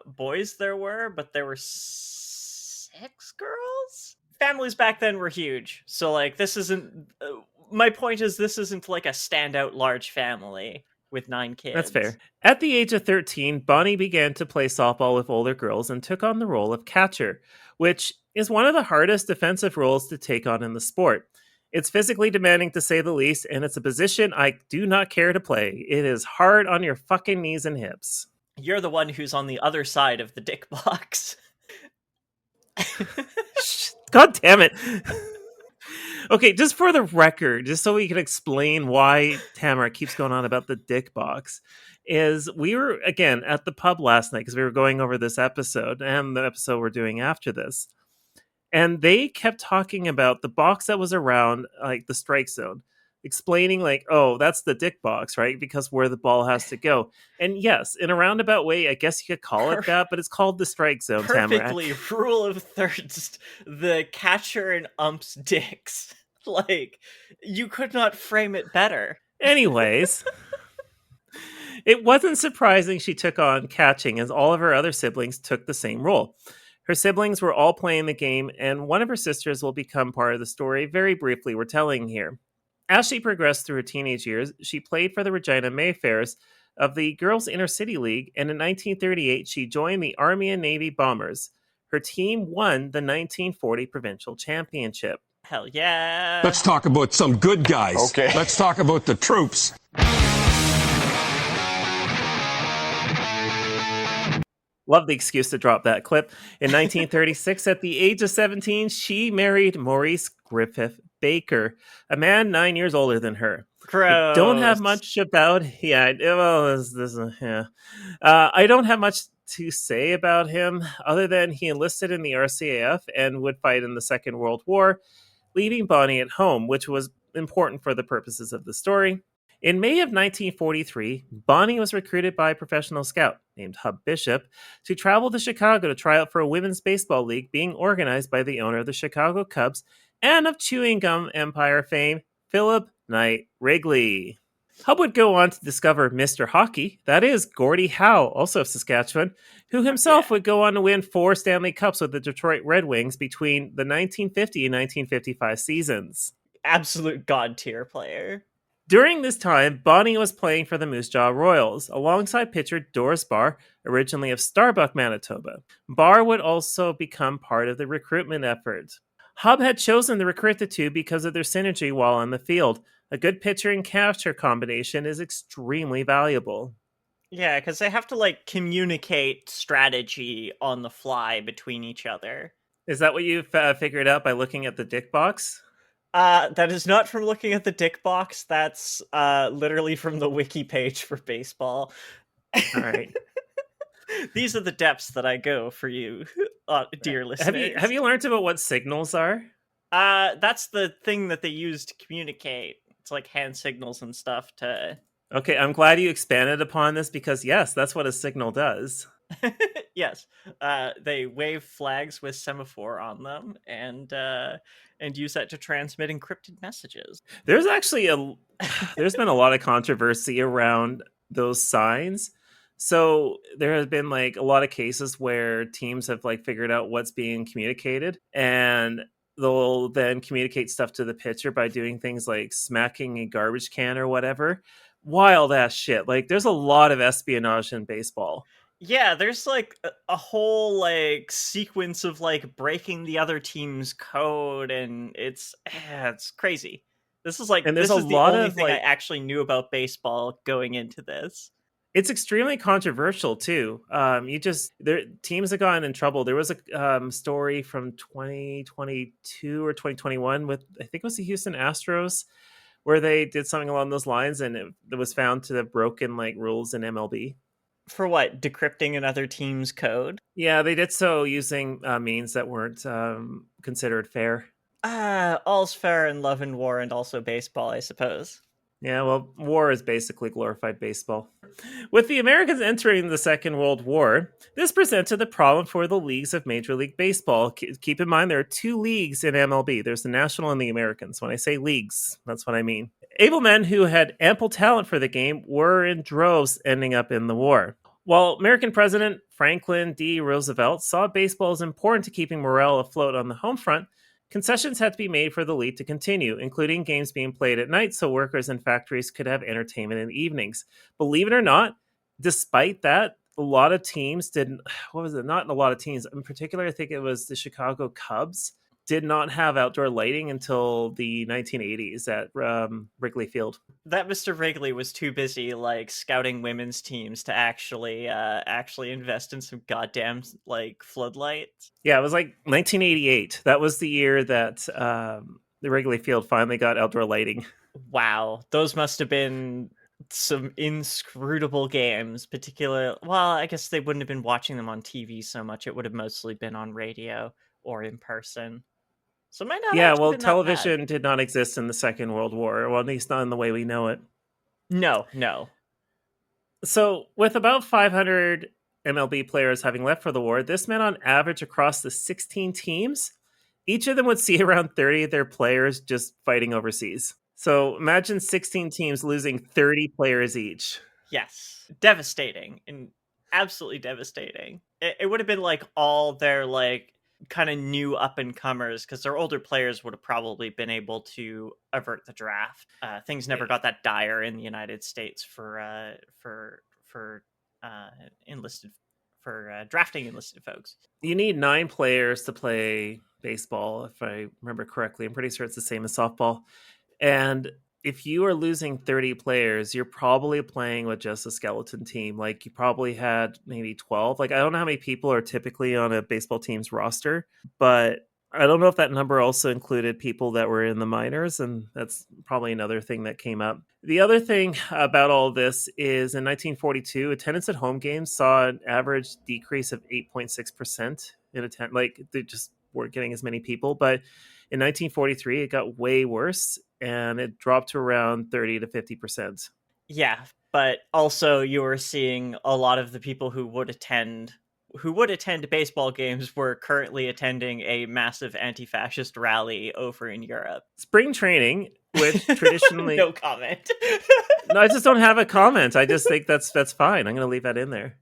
boys there were, but there were 6 girls. Families back then were huge, so like this isn't. My point is, this isn't like a standout large family with 9 kids. that's fair. At the age of 13, Bonnie began to play softball with older girls and took on the role of catcher, which is one of the hardest defensive roles to take on in the sport. It's physically demanding to say the least, and it's a position I do not care to play. It is hard on your fucking knees and hips. You're the one who's on the other side of the dick box. God damn it. Okay, just for the record, just so we can explain why Tamara keeps going on about the dick box, is we were, again, at the pub last night because we were going over this episode and the episode we're doing after this. And they kept talking about the box that was around, like, the strike zone, explaining, like, oh, that's the dick box, right? Because where the ball has to go. And yes, in a roundabout way, I guess you could call it that, but it's called the strike zone, Perfectly Tamara. rule of thirds, the catcher and ump's dicks. Like, you could not frame it better. Anyways, it wasn't surprising she took on catching, as all of her other siblings took the same role. Her siblings were all playing the game, and one of her sisters will become part of the story very briefly we're telling here. As she progressed through her teenage years, she played for the Regina Mayfairs of the Girls Intercity League, and in 1938 she joined the Army and Navy Bombers. Her team won the 1940 provincial championship. Hell yeah. Let's talk about some good guys. Okay. Let's talk about the troops. Love the excuse to drop that clip. In 1936, at the age of 17, she married Maurice Griffith Baker, a man 9 years older than her. Gross. I don't have much about. Yeah, well, yeah. I don't have much to say about him other than he enlisted in the RCAF and would fight in the Second World War, leaving Bonnie at home, which was important for the purposes of the story. In May of 1943, Bonnie was recruited by a professional scout named Hub Bishop to travel to Chicago to try out for a women's baseball league being organized by the owner of the Chicago Cubs and of chewing gum empire fame, Philip Knight Wrigley. Hub would go on to discover Mr. Hockey, that is Gordie Howe, also of Saskatchewan, who himself would go on to win 4 Stanley Cups with the Detroit Red Wings between the 1950 and 1955 seasons. Absolute god tier player. During this time, Bonnie was playing for the Moose Jaw Royals, alongside pitcher Doris Barr, originally of Starbuck, Manitoba. Barr would also become part of the recruitment effort. Hub had chosen to recruit the two because of their synergy while on the field. A good pitcher and catcher combination is extremely valuable. Yeah, because they have to, like, communicate strategy on the fly between each other. Is that what you've figured out by looking at the dick box? That is not from looking at the dick box. That's literally from the wiki page for baseball. All right. These are the depths that I go for you, dear listeners. Have you learned about what signals are? That's the thing that they use to communicate. It's like hand signals and stuff to... Okay, I'm glad you expanded upon this because, yes, that's what a signal does. Yes. They wave flags with semaphore on them and use that to transmit encrypted messages. There's actually there's been a lot of controversy around those signs. So there has been like a lot of cases where teams have like figured out what's being communicated, and they'll then communicate stuff to the pitcher by doing things like smacking a garbage can or whatever. Wild ass shit. Like there's a lot of espionage in baseball. Yeah, there's like a whole like sequence of like breaking the other team's code, and it's crazy. This is like, and there's this a is the lot only of thing like, I actually knew about baseball going into this. It's extremely controversial too. Teams have gotten in trouble. There was a story from 2022 or 2021 with, I think it was the Houston Astros, where they did something along those lines, and it was found to have broken like rules in MLB. For what? Decrypting another team's code? Yeah, they did so using means that weren't considered fair. All's fair in love and war, and also baseball, I suppose. Yeah, well, war is basically glorified baseball. With the Americans entering the Second World War, this presented a problem for the leagues of Major League Baseball. Keep in mind, there are 2 leagues in MLB. There's the National and the Americans. When I say leagues, that's what I mean. Able men who had ample talent for the game were in droves ending up in the war. While American President Franklin D. Roosevelt saw baseball as important to keeping morale afloat on the home front, concessions had to be made for the league to continue, including games being played at night so workers in factories could have entertainment in the evenings. Believe it or not, despite that, a lot of teams didn't. What was it? Not a lot of teams. In particular, I think it was the Chicago Cubs did not have outdoor lighting until the 1980s at Wrigley Field. That Mr. Wrigley was too busy like scouting women's teams to actually invest in some goddamn like floodlights. Yeah, it was like 1988. That was the year that the Wrigley Field finally got outdoor lighting. Wow, those must have been some inscrutable games. Particular, well, I guess they wouldn't have been watching them on TV so much. It would have mostly been on radio or in person. So it might not. Yeah, actually well, been that bad. television did not exist in the Second World War, well, at least not in the way we know it. No. So, with about 500 MLB players having left for the war, this meant on average across the 16 teams, each of them would see around 30 of their players just fighting overseas. So, imagine 16 teams losing 30 players each. Yes, devastating and absolutely devastating. It would have been like all their like kind of new up and comers, because their older players would have probably been able to avert the draft. Things never got that dire in the United States for drafting enlisted folks. You need 9 players to play baseball, if I remember correctly. I'm pretty sure it's the same as softball. And if you are losing 30 players, you're probably playing with just a skeleton team. Like, you probably had maybe 12. Like, I don't know how many people are typically on a baseball team's roster, but I don't know if that number also included people that were in the minors, and that's probably another thing that came up. The other thing about all of this is in 1942, attendance at home games saw an average decrease of 8.6% in attendance. Like, they just weren't getting as many people. But in 1943, it got way worse, and it dropped to around 30 to 50%. Yeah, but also you were seeing a lot of the people who would attend baseball games were currently attending a massive anti-fascist rally over in Europe. Spring training, which traditionally... No comment. No, I just don't have a comment. I just think that's fine. I'm going to leave that in there.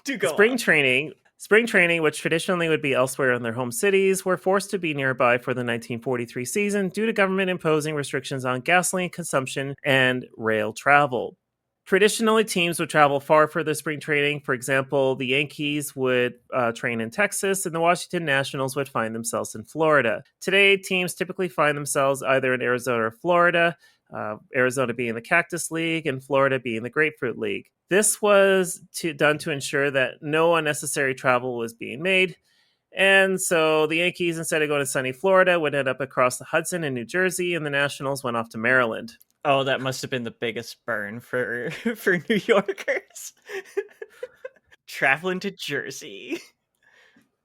To go Spring on. training, which traditionally would be elsewhere in their home cities, were forced to be nearby for the 1943 season due to government imposing restrictions on gasoline consumption and rail travel. Traditionally, teams would travel far for the spring training. For example, the Yankees would train in Texas, and the Washington Nationals would find themselves in Florida. Today, teams typically find themselves either in Arizona or Florida, Arizona being the Cactus League and Florida being the Grapefruit League. This was done to ensure that no unnecessary travel was being made. And so the Yankees, instead of going to sunny Florida, would end up across the Hudson in New Jersey, and the Nationals went off to Maryland. Oh, that must have been the biggest burn for New Yorkers. Traveling to Jersey.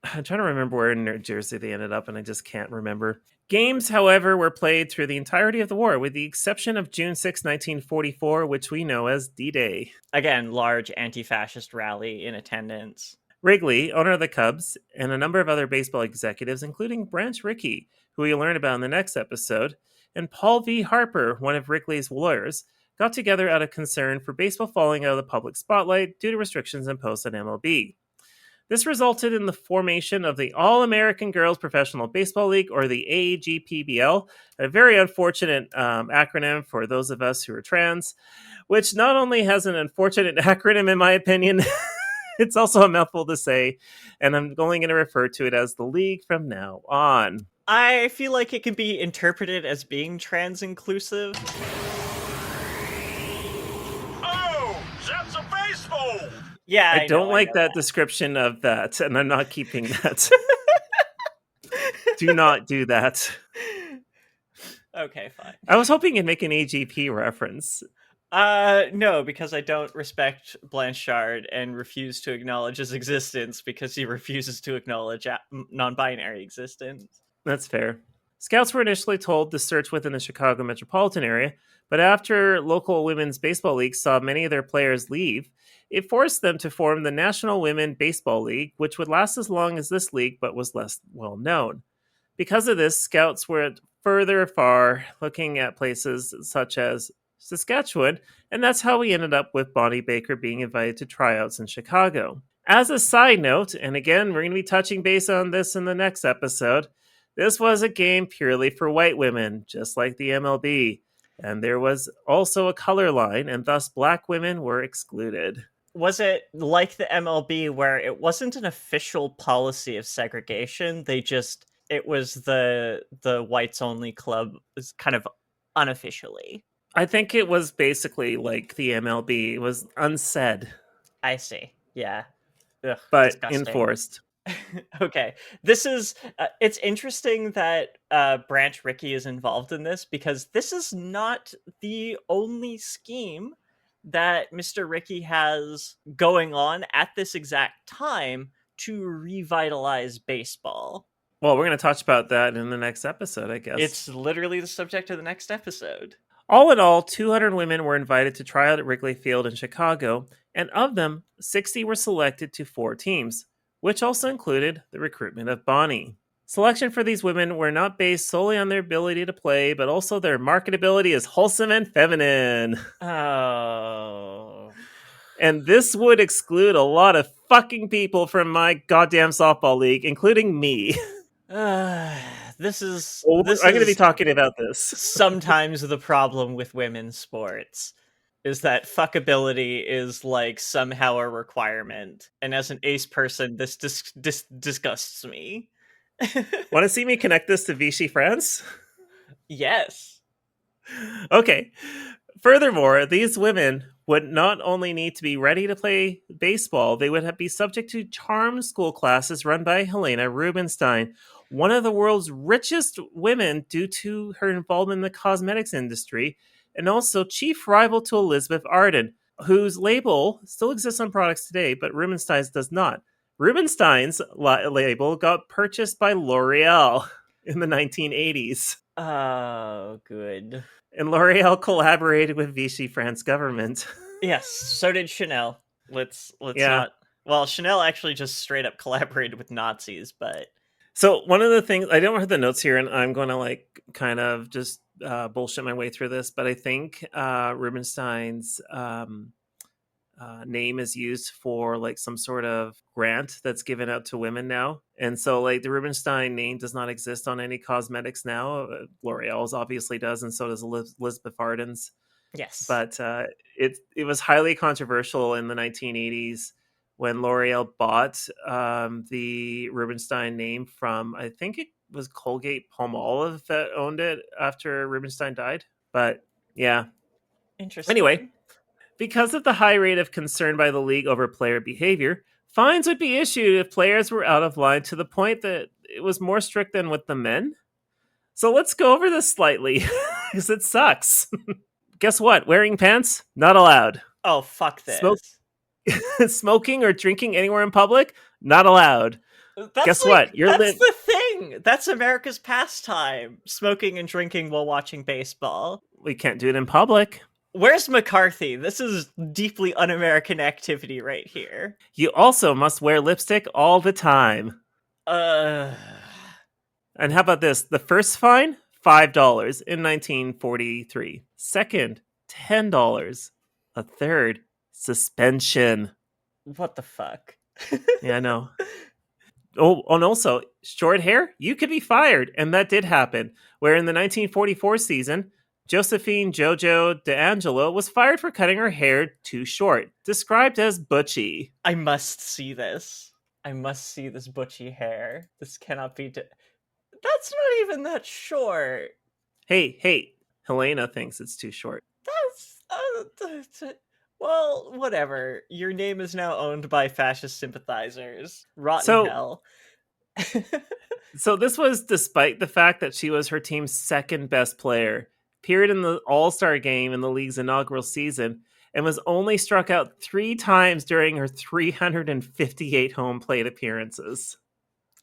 I'm trying to remember where in New Jersey they ended up, and I just can't remember. Games, however, were played through the entirety of the war, with the exception of June 6, 1944, which we know as D-Day. Again, large anti-fascist rally in attendance. Wrigley, owner of the Cubs, and a number of other baseball executives, including Branch Rickey, who you'll learn about in the next episode, and Paul V. Harper, one of Wrigley's lawyers, got together out of concern for baseball falling out of the public spotlight due to restrictions imposed on MLB. This resulted in the formation of the All-American Girls Professional Baseball League, or the AAGPBL, a very unfortunate acronym for those of us who are trans, which not only has an unfortunate acronym, in my opinion, it's also a mouthful to say, and I'm only going to refer to it as the league from now on. I feel like it can be interpreted as being trans-inclusive. Oh, that's a baseball! Yeah, I don't like that description of that, and I'm not keeping that. Do not do that. Okay, fine. I was hoping you'd make an AGP reference. No, because I don't respect Blanchard and refuse to acknowledge his existence because he refuses to acknowledge non-binary existence. That's fair. Scouts were initially told to search within the Chicago metropolitan area, but after local women's baseball leagues saw many of their players leave, it forced them to form the National Women Baseball League, which would last as long as this league but was less well known. Because of this, scouts went further far, looking at places such as Saskatchewan, and that's how we ended up with Bonnie Baker being invited to tryouts in Chicago. As a side note, and again, we're going to be touching base on this in the next episode, this was a game purely for white women, just like the MLB, and there was also a color line, and thus black women were excluded. Was it like the MLB where it wasn't an official policy of segregation? It was the whites only club, kind of unofficially. I think it was basically like the MLB. It was unsaid. I see. Yeah. Ugh, but disgusting. Enforced. Okay. This is it's interesting that Branch Rickey is involved in this, because this is not the only scheme that Mr. Rickey has going on at this exact time to revitalize baseball. Well, we're going to touch about that in the next episode, I guess. It's literally the subject of the next episode. All in all, 200 women were invited to try out at Wrigley Field in Chicago, and of them, 60 were selected to 4 teams, which also included the recruitment of Bonnie. Selection for these women were not based solely on their ability to play, but also their marketability as wholesome and feminine. Oh. And this would exclude a lot of fucking people from my goddamn softball league, including me. This is I'm going to be talking about this. Sometimes the problem with women's sports is that fuckability is like somehow a requirement, and as an ace person, this disgusts me. Want to see me connect this to Vichy France? Yes. Okay. Furthermore, these women would not only need to be ready to play baseball, they would be subject to charm school classes run by Helena Rubinstein, one of the world's richest women due to her involvement in the cosmetics industry, and also chief rival to Elizabeth Arden, whose label still exists on products today, but Rubinstein's does not. Rubinstein's label got purchased by L'Oreal in the 1980s. Oh, good. And L'Oreal collaborated with Vichy France government. Yes, so did Chanel. Let's not. Well, Chanel actually just straight up collaborated with Nazis, but so one of the things, I don't have the notes here, and I'm going to kind of just bullshit my way through this, but I think Rubinstein's name is used for some sort of grant that's given out to women now, and so the Rubinstein name does not exist on any cosmetics now. L'Oreal's obviously does, and so does Elizabeth Arden's. Yes, but it was highly controversial in the 1980s when L'Oreal bought the Rubinstein name from, I think it was Colgate Palmolive that owned it after Rubinstein died. But yeah, interesting. Anyway, because of the high rate of concern by the league over player behavior, fines would be issued if players were out of line, to the point that it was more strict than with the men. So let's go over this slightly, because it sucks. Guess what? Wearing pants? Not allowed. Oh, fuck this. Smoking or drinking anywhere in public? Not allowed. Guess what? That's the thing. That's America's pastime. Smoking and drinking while watching baseball. We can't do it in public. Where's McCarthy? This is deeply un-American activity right here. You also must wear lipstick all the time. And how about this? The first fine? $5 in 1943. Second, $10. A third, suspension. What the fuck? Yeah, I know. Oh, and also, short hair? You could be fired. And that did happen. Where in the 1944 season, Josephine Jojo D'Angelo was fired for cutting her hair too short, described as butchy. I must see this. I must see this butchy hair. This cannot be... That's not even that short. Hey, Helena thinks it's too short. That's... well, whatever. Your name is now owned by fascist sympathizers. Rotten hell. So this was despite the fact that she was her team's second best player. appeared in the All-Star game in the league's inaugural season, and was only struck out 3 times during her 358 home plate appearances.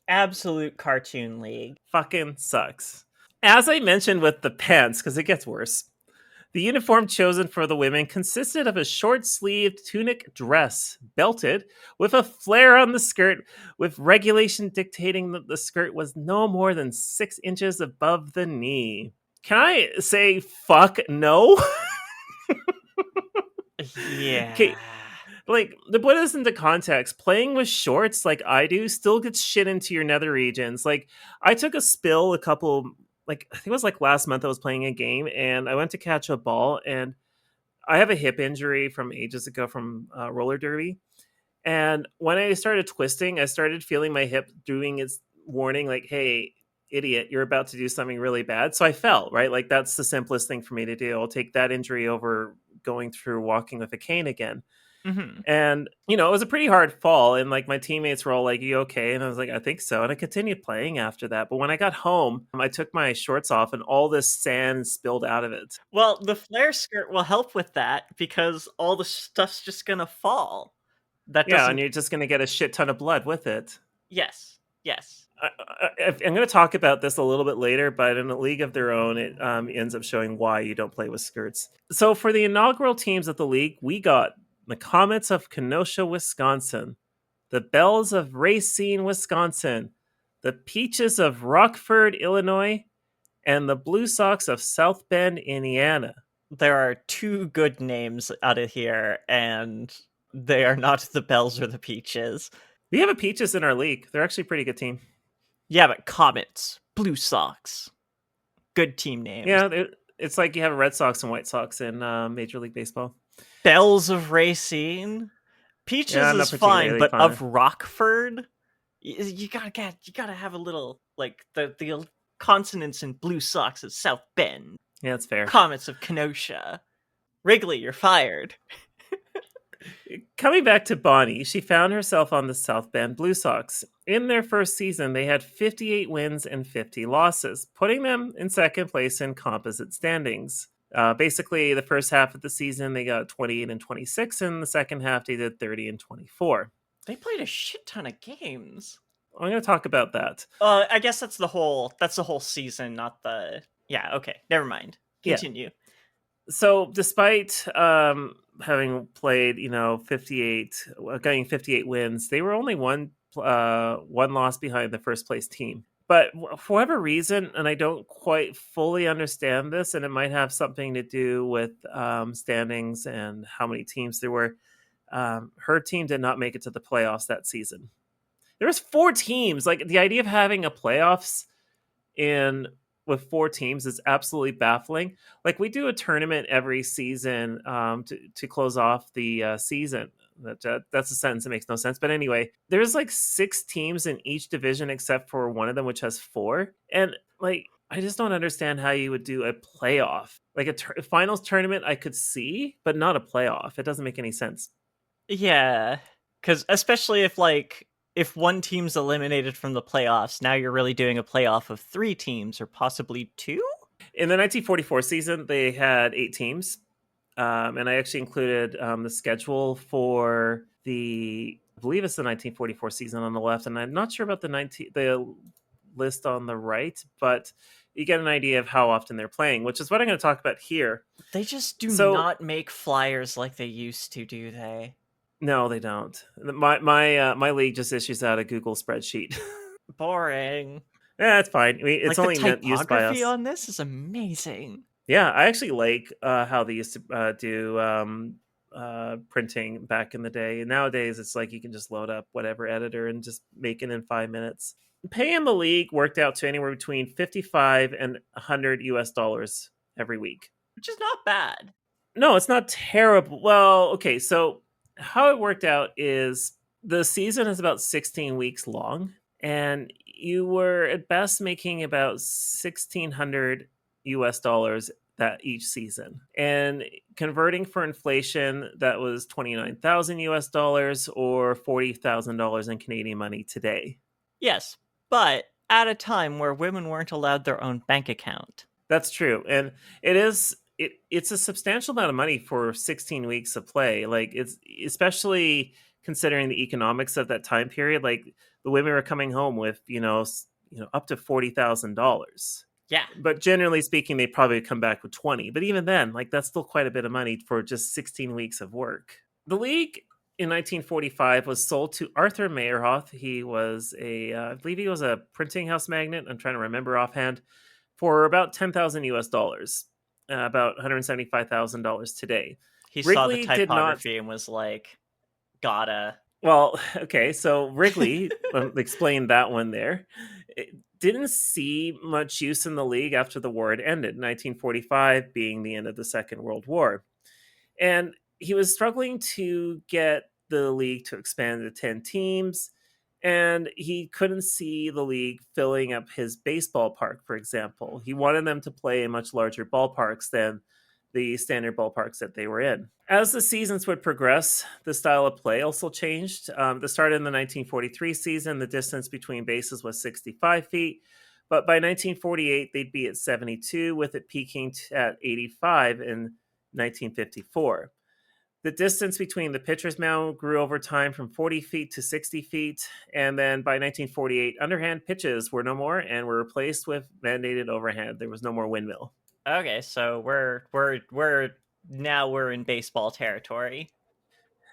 Absolute cartoon league. Fucking sucks. As I mentioned with the pants, because it gets worse, the uniform chosen for the women consisted of a short-sleeved tunic dress, belted, with a flare on the skirt, with regulation dictating that the skirt was no more than 6 inches above the knee. Can I say fuck no? Yeah. Okay, like, to put this into context, playing with shorts like I do still gets shit into your nether regions. Like, I took a spill I think it was like last month I was playing a game, and I went to catch a ball, and I have a hip injury from ages ago from roller derby. And when I started twisting, I started feeling my hip doing its warning, like, hey, idiot, you're about to do something really bad. So I fell, right? Like, that's the simplest thing for me to do. I'll take that injury over going through walking with a cane again. Mm-hmm. And, it was a pretty hard fall. And like my teammates were all like, you okay? And I was like, I think so. And I continued playing after that. But when I got home, I took my shorts off and all this sand spilled out of it. Well, the flare skirt will help with that because all the stuff's just gonna fall. And you're just going to get a shit ton of blood with it. Yes. I'm going to talk about this a little bit later, but in a league of their own, it ends up showing why you don't play with skirts. So for the inaugural teams of the league, we got the Comets of Kenosha, Wisconsin, the Bells of Racine, Wisconsin, the Peaches of Rockford, Illinois, and the Blue Sox of South Bend, Indiana. There are 2 good names out of here, and they are not the Bells or the Peaches. We have a Peaches in our league. They're actually a pretty good team. Yeah, but Comets, Blue Sox, good team names. Yeah, it's like you have Red Sox and White Sox in Major League Baseball. Bells of Racine, Peaches is fine, but of Rockford, you gotta have a little like the consonants in Blue Sox at South Bend. Yeah, that's fair. Comets of Kenosha, Wrigley, you're fired. Coming back to Bonnie, she found herself on the South Bend Blue Sox. In their first season, they had 58 wins and 50 losses, putting them in second place in composite standings. Basically, the first half of the season, they got 28 and 26, and the second half, they did 30 and 24. They played a shit ton of games. I'm going to talk about that. I guess that's the whole season, not the... Yeah, okay, never mind. Continue. Yeah. So, despite having played, 58, getting 58 wins, they were only one loss behind the first place team. But for whatever reason, and I don't quite fully understand this, and it might have something to do with standings and how many teams there were, her team did not make it to the playoffs that season. There was 4 teams. Like, the idea of having a playoffs with 4 teams is absolutely baffling. Like, we do a tournament every season to close off the season. That's a sentence that makes no sense. But anyway, there's like 6 teams in each division except for one of them, which has 4. And like, I just don't understand how you would do a playoff. Like a finals tournament I could see, but not a playoff. It doesn't make any sense. Yeah, because especially if one team's eliminated from the playoffs, now you're really doing a playoff of 3 teams or possibly 2? In the 1944 season, they had 8 teams. And I actually included the schedule for I believe it's the 1944 season on the left, and I'm not sure about the list on the right, but you get an idea of how often they're playing, which is what I'm going to talk about here. They just do not make flyers like they used to, do they? No, they don't. My league just issues out a Google spreadsheet. Boring. Yeah, it's fine. I mean, it's only the used by us. typography on this is amazing. Yeah, I actually like how they used to do printing back in the day. Nowadays, it's like you can just load up whatever editor and just make it in 5 minutes. Pay in the league worked out to anywhere between $55 and $100 every week, which is not bad. No, it's not terrible. Well, okay, so how it worked out is the season is about 16 weeks long, and you were at best making about $1,600 that each season, and converting for inflation, that was $29,000 or $40,000 in Canadian money today. Yes, but at a time where women weren't allowed their own bank account. That's true, and it's a substantial amount of money for 16 weeks of play. Like, it's especially considering the economics of that time period. Like, the women were coming home with up to $40,000. Yeah. But generally speaking, they probably come back with 20. But even then, like, that's still quite a bit of money for just 16 weeks of work. The league in 1945 was sold to Arthur Meyerhoff. He was I believe he was a printing house magnate. I'm trying to remember offhand, for about 10,000 US dollars, about $175,000 today. He saw the Wrigley did not. typography and was like, gotta. Well, okay, so Wrigley explained that one there. It didn't see much use in the league after the war had ended, 1945 being the end of the Second World War. And he was struggling to get the league to expand to 10 teams, and he couldn't see the league filling up his baseball park, for example. He wanted them to play in much larger ballparks than the standard ballparks that they were in. As the seasons would progress, the style of play also changed. The start in the 1943 season, the distance between bases was 65 feet, but by 1948, they'd be at 72, with it peaking at 85 in 1954. The distance between the pitcher's mound grew over time from 40 feet to 60 feet, and then by 1948, underhand pitches were no more and were replaced with mandated overhand. There was no more windmill. Okay, so we're in baseball territory.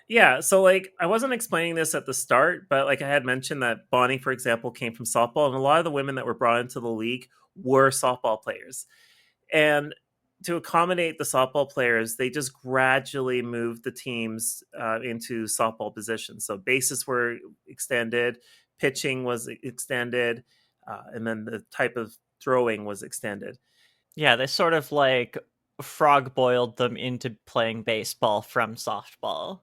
Yeah, so like I wasn't explaining this at the start, but like I had mentioned that Bonnie, for example, came from softball, and a lot of the women that were brought into the league were softball players. And to accommodate the softball players, they just gradually moved the teams into softball positions. So bases were extended, pitching was extended, and then the type of throwing was extended. Yeah, they sort of like frog boiled them into playing baseball from softball.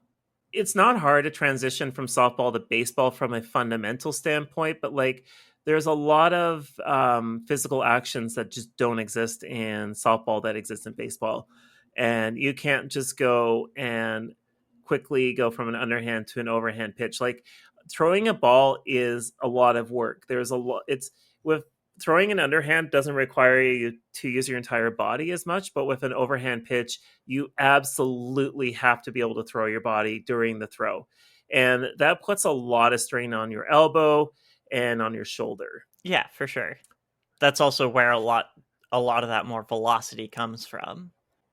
It's not hard to transition from softball to baseball from a fundamental standpoint, but like there's a lot of physical actions that just don't exist in softball that exist in baseball. And you can't just go and quickly go from an underhand to an overhand pitch. Like throwing a ball is a lot of work. There's a lot. It's with throwing an underhand doesn't require you to use your entire body as much, but with an overhand pitch, you absolutely have to be able to throw your body during the throw. And that puts a lot of strain on your elbow and on your shoulder. Yeah, for sure. That's also where a lot of that more velocity comes from.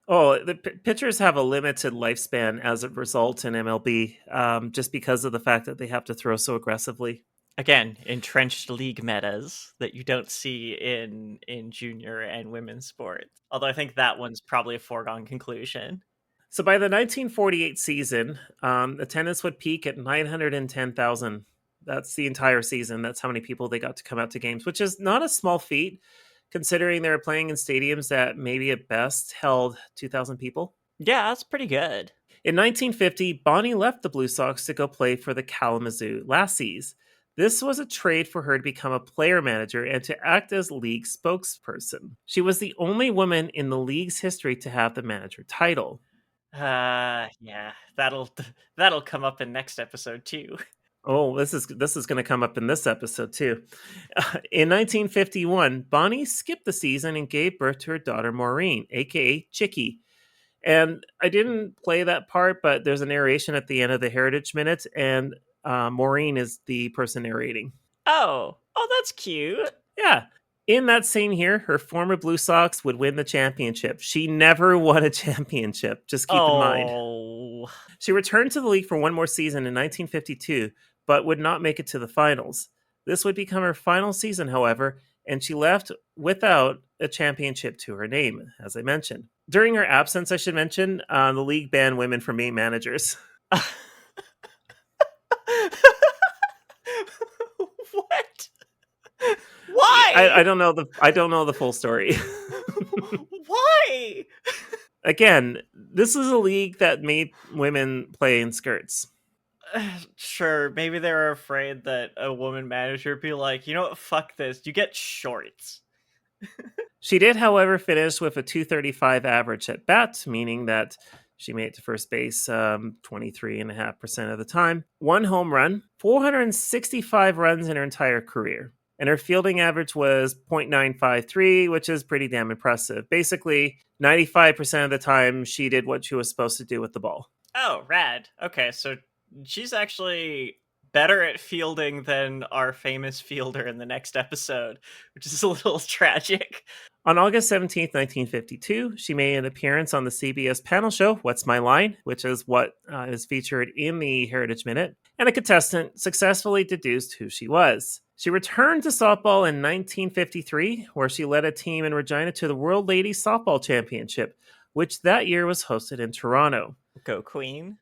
Oh, the pitchers have a limited lifespan as a result in MLB, just because of the fact that they have to throw so aggressively. Again, entrenched league metas that you don't see in junior and women's sports. Although I think that one's probably a foregone conclusion. So by the 1948 season, attendance would peak at 910,000. That's the entire season. That's how many people they got to come out to games, which is not a small feat, considering they were playing in stadiums that maybe at best held 2,000 people. Yeah, that's pretty good. In 1950, Bonnie left the Blue Sox to go play for the Kalamazoo Lassies. This was a trade for her to become a player manager and to act as league spokesperson. She was the only woman in the league's history to have the manager title. Yeah, that'll come up in next episode too. Oh, this is going to come up in this episode too. In 1951, Bonnie skipped the season and gave birth to her daughter Maureen, aka Chicky. And I didn't play that part, but there's a narration at the end of the Heritage Minute, and Maureen is the person narrating. Oh, that's cute. Yeah. In that same year, her former Blue Sox would win the championship. She never won a championship, just keep in mind. She returned to the league for one more season in 1952, but would not make it to the finals. This would become her final season, however, and she left without a championship to her name, as I mentioned. During her absence, I should mention, the league banned women from being managers. What? Why? I don't know the full story. Why? Again, this is a league that made women play in skirts. Sure, maybe they were afraid that a woman manager would be like, you know what, fuck this, you get shorts. She did, however, finish with a .235 average at bat, meaning that she made it to first base 23.5% of the time. 1 home run, 465 runs in her entire career. and her fielding average was .953, which is pretty damn impressive. Basically, 95% of the time, she did what she was supposed to do with the ball. Oh, rad. Okay, so she's actually better at fielding than our famous fielder in the next episode, which is a little tragic. On August 17th, 1952, she made an appearance on the CBS panel show, What's My Line?, which is what is featured in the Heritage Minute, and a contestant successfully deduced who she was. She returned to softball in 1953, where she led a team in Regina to the World Ladies Softball Championship, which that year was hosted in Toronto. Go Queen.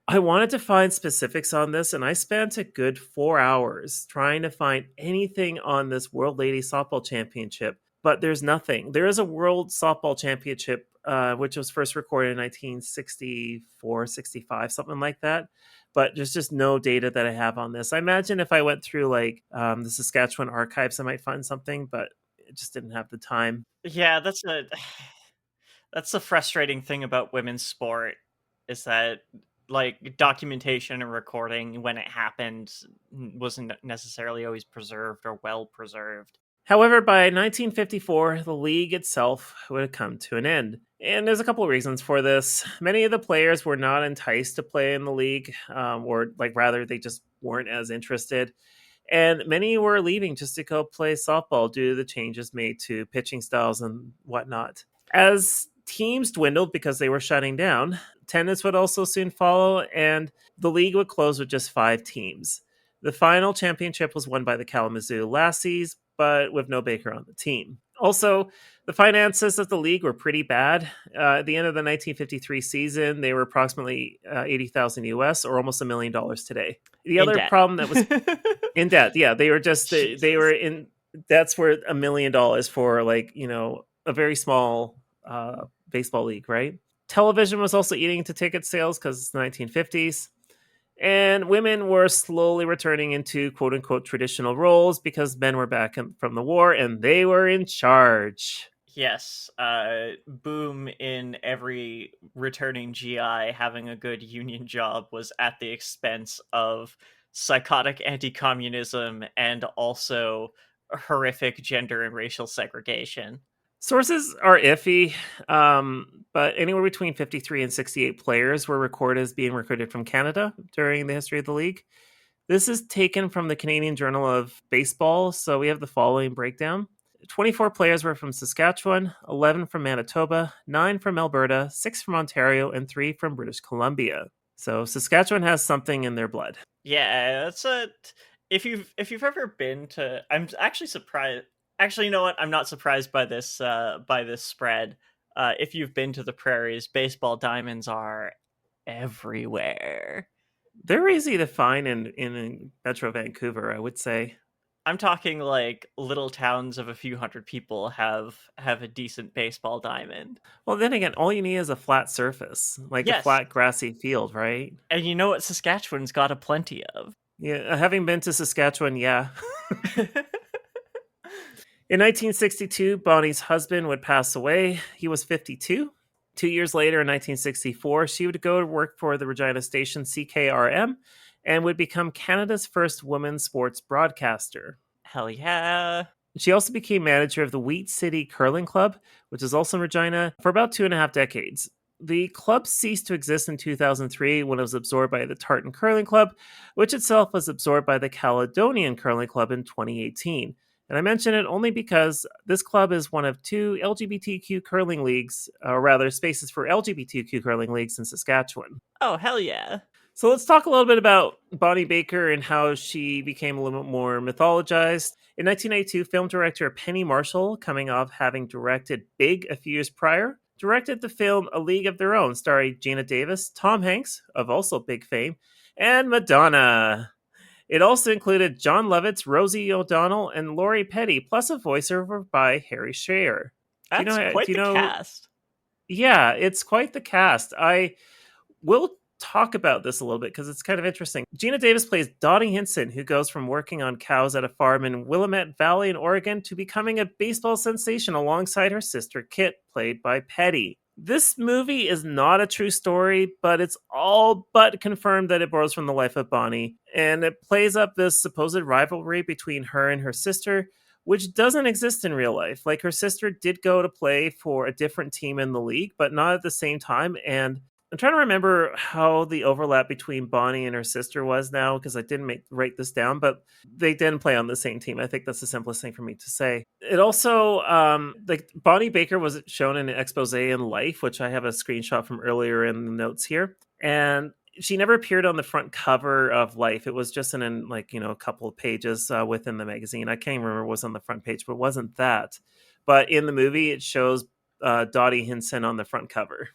I wanted to find specifics on this, and I spent a good 4 hours trying to find anything on this World Ladies Softball Championship, but there's nothing. There is a World Softball Championship, which was first recorded in 1964, 65, something like that, but there's just no data that I have on this. I imagine if I went through like the Saskatchewan archives, I might find something, but it just didn't have the time. Yeah, that's the frustrating thing about women's sport, is that like documentation and recording when it happened wasn't necessarily always preserved or well preserved. However, by 1954, the league itself would have come to an end. And there's a couple of reasons for this. Many of the players were not enticed to play in the league, or rather, they just weren't as interested. And many were leaving just to go play softball due to the changes made to pitching styles and whatnot. As teams dwindled because they were shutting down, attendance would also soon follow, and the league would close with just 5 teams. The final championship was won by the Kalamazoo Lassies, but with no Baker on the team. Also, the finances of the league were pretty bad. At the end of the 1953 season, they were approximately $80,000 US, or almost $1 million today. The other problem that was in debt, yeah, they were just they were in. That's where $1 million for a very small baseball league, right? Television was also eating into ticket sales because it's the 1950s. And women were slowly returning into quote-unquote traditional roles because men were back from the war and they were in charge. Yes, boom in every returning GI having a good union job was at the expense of psychotic anti-communism and also horrific gender and racial segregation. Sources are iffy, but anywhere between 53 and 68 players were recorded as being recruited from Canada during the history of the league. This is taken from the Canadian Journal of Baseball, so we have the following breakdown. 24 players were from Saskatchewan, 11 from Manitoba, 9 from Alberta, 6 from Ontario, and 3 from British Columbia. So Saskatchewan has something in their blood. Yeah, that's if you've ever been to, I'm actually surprised. Actually, you know what? I'm not surprised by this spread. If you've been to the prairies, baseball diamonds are everywhere. They're easy to find in Metro Vancouver, I would say. I'm talking like little towns of a few hundred people have a decent baseball diamond. Well, then again, all you need is a flat surface, like a flat grassy field, right? And you know what Saskatchewan's got a plenty of. Yeah, having been to Saskatchewan, yeah. In 1962, Bonnie's husband would pass away. He was 52. 2 years later, in 1964, she would go to work for the Regina station CKRM and would become Canada's first woman sports broadcaster. Hell yeah. She also became manager of the Wheat City Curling Club, which is also in Regina, for about 2.5 decades. The club ceased to exist in 2003 when it was absorbed by the Tartan Curling Club, which itself was absorbed by the Caledonian Curling Club in 2018. And I mention it only because this club is one of 2 LGBTQ curling leagues, or rather spaces for LGBTQ curling leagues in Saskatchewan. Oh, hell yeah. So let's talk a little bit about Bonnie Baker and how she became a little bit more mythologized. In 1992, film director Penny Marshall, coming off having directed Big a few years prior, directed the film A League of Their Own, starring Gina Davis, Tom Hanks, of also Big fame, and Madonna. It also included John Lovitz, Rosie O'Donnell, and Lori Petty, plus a voiceover by Harry Shearer. That's quite the cast. Yeah, it's quite the cast. I will talk about this a little bit because it's kind of interesting. Gina Davis plays Dottie Hinson, who goes from working on cows at a farm in Willamette Valley in Oregon to becoming a baseball sensation alongside her sister Kit, played by Petty. This movie is not a true story, but it's all but confirmed that it borrows from the life of Bonnie. And it plays up this supposed rivalry between her and her sister, which doesn't exist in real life. Like, her sister did go to play for a different team in the league, but not at the same time. And I'm trying to remember how the overlap between Bonnie and her sister was now, because I didn't write this down, but they didn't play on the same team. I think that's the simplest thing for me to say. It also, like, Bonnie Baker was shown in an expose in Life, which I have a screenshot from earlier in the notes here. And she never appeared on the front cover of Life. It was just in like, a couple of pages within the magazine. I can't even remember what was on the front page, but it wasn't that. But in the movie, it shows Dottie Hinson on the front cover.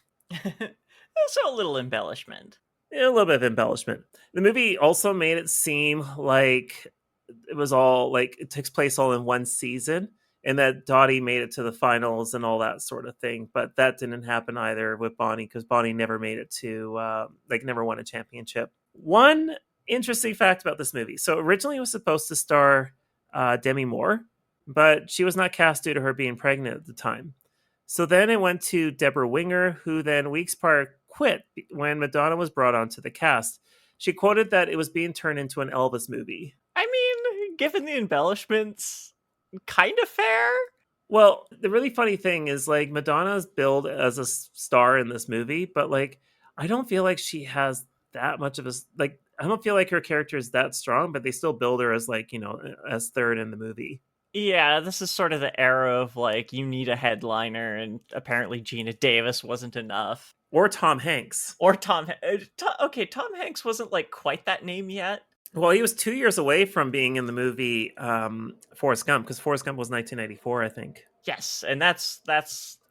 So a little embellishment. A little bit of embellishment. The movie also made it seem like it was all like it takes place all in one season, and that Dottie made it to the finals and all that sort of thing. But that didn't happen either with Bonnie, because Bonnie never made it to never won a championship. One interesting fact about this movie: so originally it was supposed to star Demi Moore, but she was not cast due to her being pregnant at the time. So then it went to Deborah Winger, who then weeks prior quit when Madonna was brought onto the cast. She quoted that it was being turned into an Elvis movie. I mean, given the embellishments, kind of fair. Well, the really funny thing is, like, Madonna's billed as a star in this movie, but like, I don't feel like she has that much of a like. I don't feel like her character is that strong, but they still build her as like as third in the movie. Yeah, this is sort of the era of like you need a headliner, and apparently Gina Davis wasn't enough. Or Tom Hanks. Or Tom Hanks wasn't like quite that name yet. Well, he was 2 years away from being in the movie Forrest Gump, because Forrest Gump was 1994, I think. Yes, and that's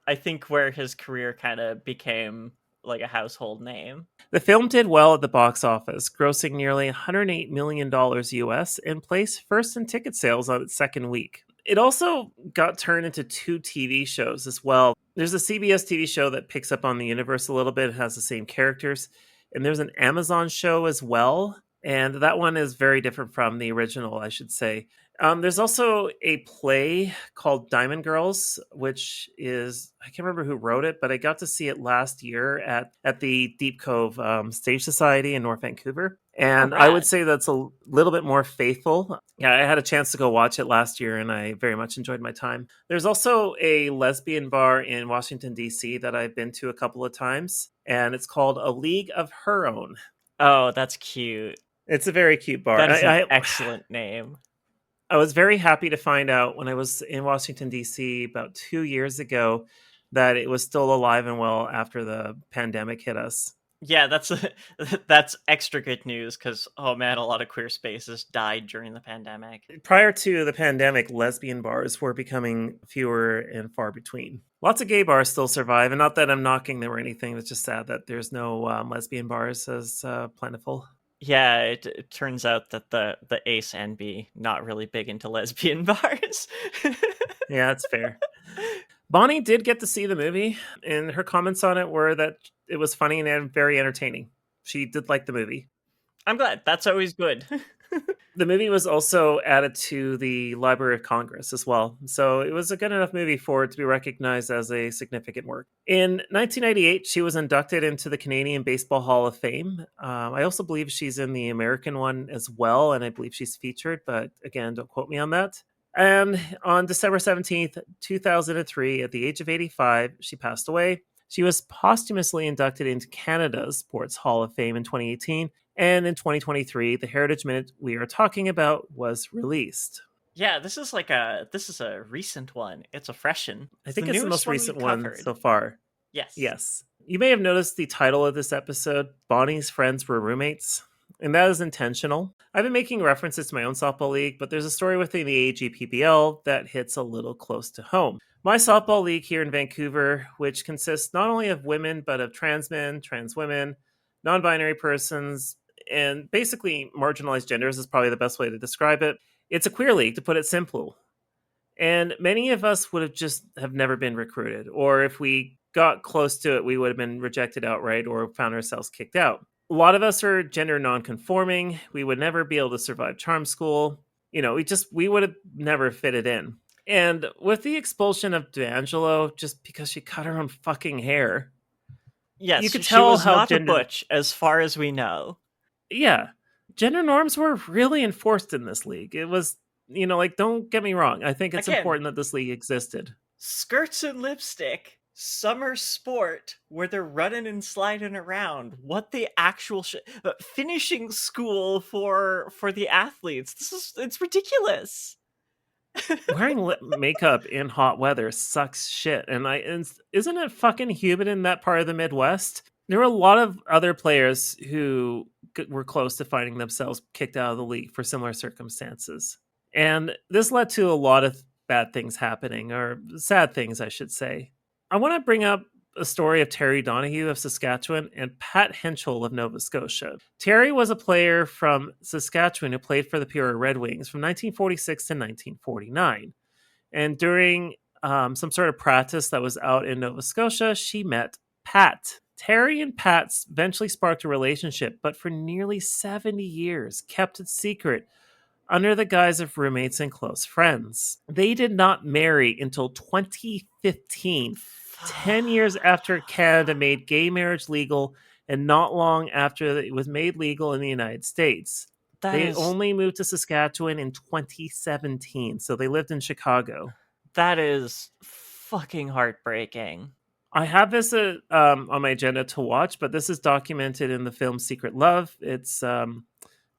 I think where his career kind of became like a household name. The film did well at the box office, grossing nearly $108 million US and placed first in ticket sales on its second week. It also got turned into 2 TV shows as well. There's a CBS TV show that picks up on the universe a little bit, has the same characters, and there's an Amazon show as well, and that one is very different from the original, I should say. There's also a play called Diamond Girls, which is, I can't remember who wrote it, but I got to see it last year at the Deep Cove Stage Society in North Vancouver. And I would say that's a little bit more faithful. Yeah, I had a chance to go watch it last year, and I very much enjoyed my time. There's also a lesbian bar in Washington, D.C. that I've been to a couple of times, and it's called A League of Her Own. Oh, that's cute. It's a very cute bar. That is an excellent name. I was very happy to find out when I was in Washington, D.C. about 2 years ago that it was still alive and well after the pandemic hit us. Yeah, that's extra good news, because, oh man, a lot of queer spaces died during the pandemic. Prior to the pandemic, lesbian bars were becoming fewer and far between. Lots of gay bars still survive, and not that I'm knocking them or anything. It's just sad that there's no lesbian bars as plentiful. Yeah, it turns out that the Ace NB not really big into lesbian bars. Yeah, that's fair. Bonnie did get to see the movie, and her comments on it were that it was funny and very entertaining. She did like the movie. I'm glad. That's always good. The movie was also added to the Library of Congress as well, so it was a good enough movie for it to be recognized as a significant work. In 1998, she was inducted into the Canadian Baseball Hall of Fame. I also believe she's in the American one as well, and I believe she's featured, but again, don't quote me on that. And on December 17th, 2003, at the age of 85, she passed away. She was posthumously inducted into Canada's Sports Hall of Fame in 2018, and in 2023, the Heritage Minute we are talking about was released. Yeah, this is a recent one. It's a freshen. I think it's the most recent one so far. Yes. Yes. You may have noticed the title of this episode, Bonnie's Friends Were Roommates, and that is intentional. I've been making references to my own softball league, but there's a story within the AGPBL that hits a little close to home. My softball league here in Vancouver, which consists not only of women, but of trans men, trans women, non-binary persons, and basically marginalized genders is probably the best way to describe it. It's a queer league, to put it simple. And many of us would have never been recruited, or if we got close to it, we would have been rejected outright or found ourselves kicked out. A lot of us are gender non-conforming. We would never be able to survive charm school. We would have never fitted in. And with the expulsion of D'Angelo, just because she cut her own fucking hair. Yes, You could she tell was how not a butch, as far as we know. Yeah. Gender norms were really enforced in this league. It was, like, don't get me wrong. I think it's Again, important that this league existed. Skirts and lipstick, summer sport, where they're running and sliding around. What the actual finishing school for the athletes. It's ridiculous. Wearing makeup in hot weather sucks shit. And isn't it fucking humid in that part of the Midwest? There were a lot of other players who were close to finding themselves kicked out of the league for similar circumstances. And this led to a lot of bad things happening, or sad things, I should say. I want to bring up a story of Terry Donahue of Saskatchewan and Pat Henschel of Nova Scotia. Terry was a player from Saskatchewan who played for the Peoria Red Wings from 1946 to 1949. And during some sort of practice that was out in Nova Scotia, she met Pat. Terry and Pat eventually sparked a relationship, but for nearly 70 years kept it secret under the guise of roommates and close friends. They did not marry until 2015, 10 years after Canada made gay marriage legal and not long after it was made legal in the United States. They only moved to Saskatchewan in 2017, so they lived in Chicago. That is fucking heartbreaking. I have this on my agenda to watch, but this is documented in the film Secret Love. It's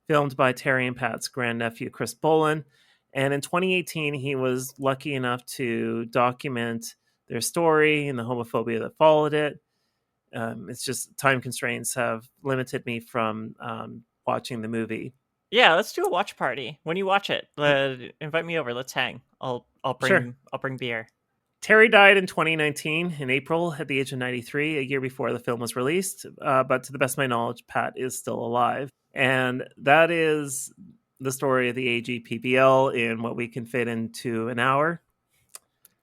filmed by Terry and Pat's grandnephew, Chris Bolin. And in 2018, he was lucky enough to document their story and the homophobia that followed it. It's just time constraints have limited me from watching the movie. Yeah, let's do a watch party. When you watch it, invite me over. Let's hang. I'll bring beer. Terry died in 2019 in April at the age of 93, a year before the film was released. But to the best of my knowledge, Pat is still alive. And that is the story of the AGPBL in what we can fit into an hour.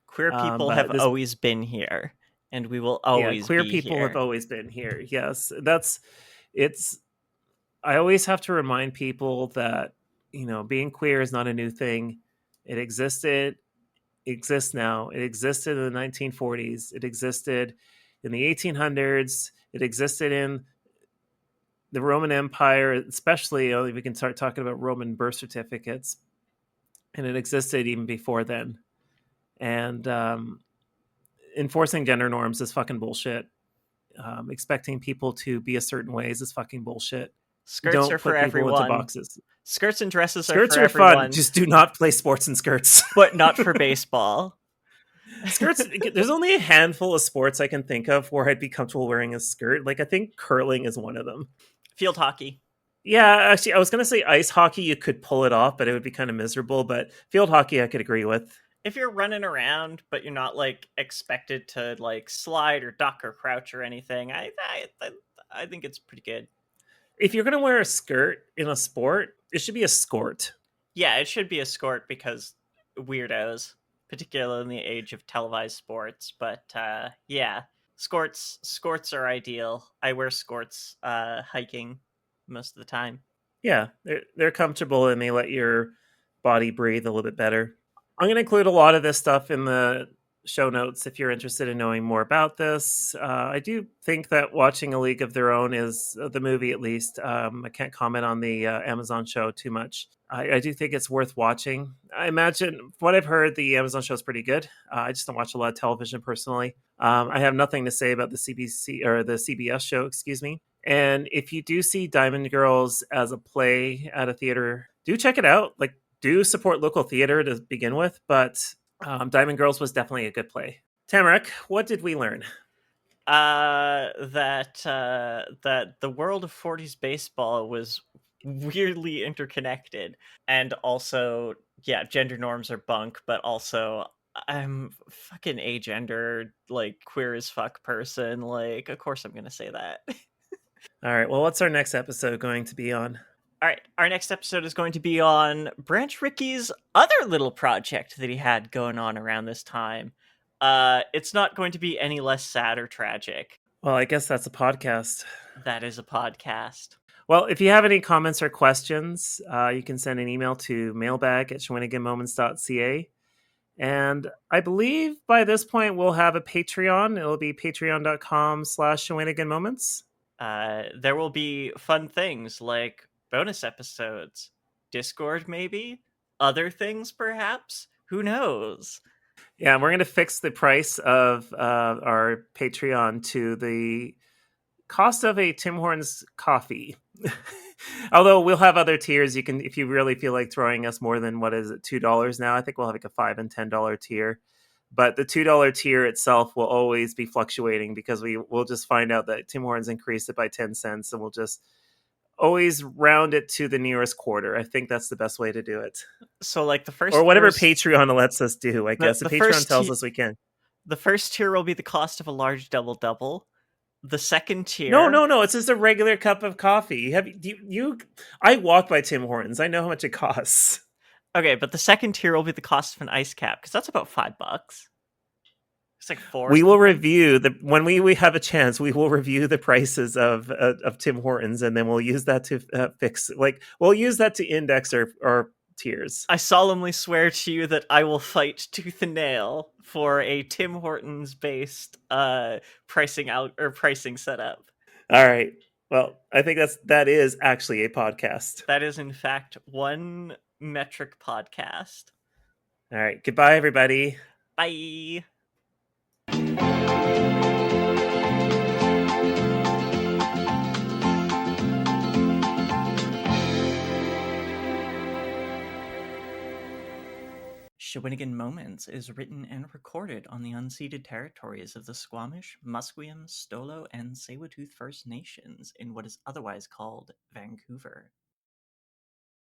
Queer people have always been here, and we will always queer be people here. have always been here. Yes, I always have to remind people that, being queer is not a new thing. It exists now. It existed in the 1940s. It existed in the 1800s. It existed in the Roman Empire, especially we can start talking about Roman birth certificates. And it existed even before then. And enforcing gender norms is fucking bullshit. Expecting people to be a certain ways is fucking bullshit. Skirts are for everyone. Boxes. Skirts and dresses skirts are for fun. everyone. Just do not play sports in skirts. But not for baseball. Skirts, there's only a handful of sports I can think of where I'd be comfortable wearing a skirt. Like, I think curling is one of them. Field hockey. Yeah, actually, I was going to say ice hockey, you could pull it off, but it would be kind of miserable. But field hockey, I could agree with. If you're running around, but you're not, expected to, slide or duck or crouch or anything, I think it's pretty good. If you're going to wear a skirt in a sport, it should be a skort. Yeah, it should be a skort because weirdos, particularly in the age of televised sports. But, yeah, skirts are ideal. I wear skirts hiking most of the time. Yeah, they're comfortable and they let your body breathe a little bit better. I'm going to include a lot of this stuff in the show notes if you're interested in knowing more about this. I do think that watching A League of Their Own is the movie, at least. I can't comment on the Amazon show too much. I do think it's worth watching. I imagine, from what I've heard, the Amazon show is pretty good. I just don't watch a lot of television personally. I have nothing to say about the CBS show, excuse me. And if you do see Diamond Girls as a play at a theater, do check it out. Do support local theater to begin with, but Diamond Girls was definitely a good play. Tamarack, what did we learn? That the world of 40s baseball was weirdly interconnected, and also, yeah, gender norms are bunk, but also I'm fucking agender, queer as fuck person. Of course I'm gonna say that. All right, well, what's our next episode going to be on? All right, our next episode is going to be on Branch Ricky's other little project that he had going on around this time. It's not going to be any less sad or tragic. Well, I guess that's a podcast. That is a podcast. Well, if you have any comments or questions, you can send an email to mailbag@shawiniganmoments.ca. And I believe by this point we'll have a Patreon. It'll be patreon.com/Shawinigan Moments. There will be fun things like bonus episodes, Discord maybe, other things perhaps. Who knows? Yeah, we're going to fix the price of our Patreon to the cost of a Tim Hortons coffee. Although we'll have other tiers. You can, if you really feel like throwing us more than, what is it, $2 now? I think we'll have like a $5 and $10 tier. But the $2 tier itself will always be fluctuating because we'll just find out that Tim Hortons increased it by 10 cents, and we'll just always round it to the nearest quarter. I think that's the best way to do it. So like the first, or whatever Patreon lets us do, I guess. the If Patreon first tells ti- us we can. The first tier will be the cost of a large double. The second tier, No. It's just a regular cup of coffee. I walk by Tim Hortons. I know how much it costs. Okay, but the second tier will be the cost of an ice cap, because that's about $5. It's like $4. We will review when we have a chance. We will review the prices of Tim Hortons, and then we'll use that to fix. Like, we'll use that to index our tiers. I solemnly swear to you that I will fight tooth and nail for a Tim Hortons based pricing setup. All right. Well, I think that is actually a podcast. That is in fact one metric podcast. All right. Goodbye, everybody. Bye. Shawinigan Moments is written and recorded on the unceded territories of the Squamish, Musqueam, Stolo, and Tsleil-Waututh First Nations in what is otherwise called Vancouver.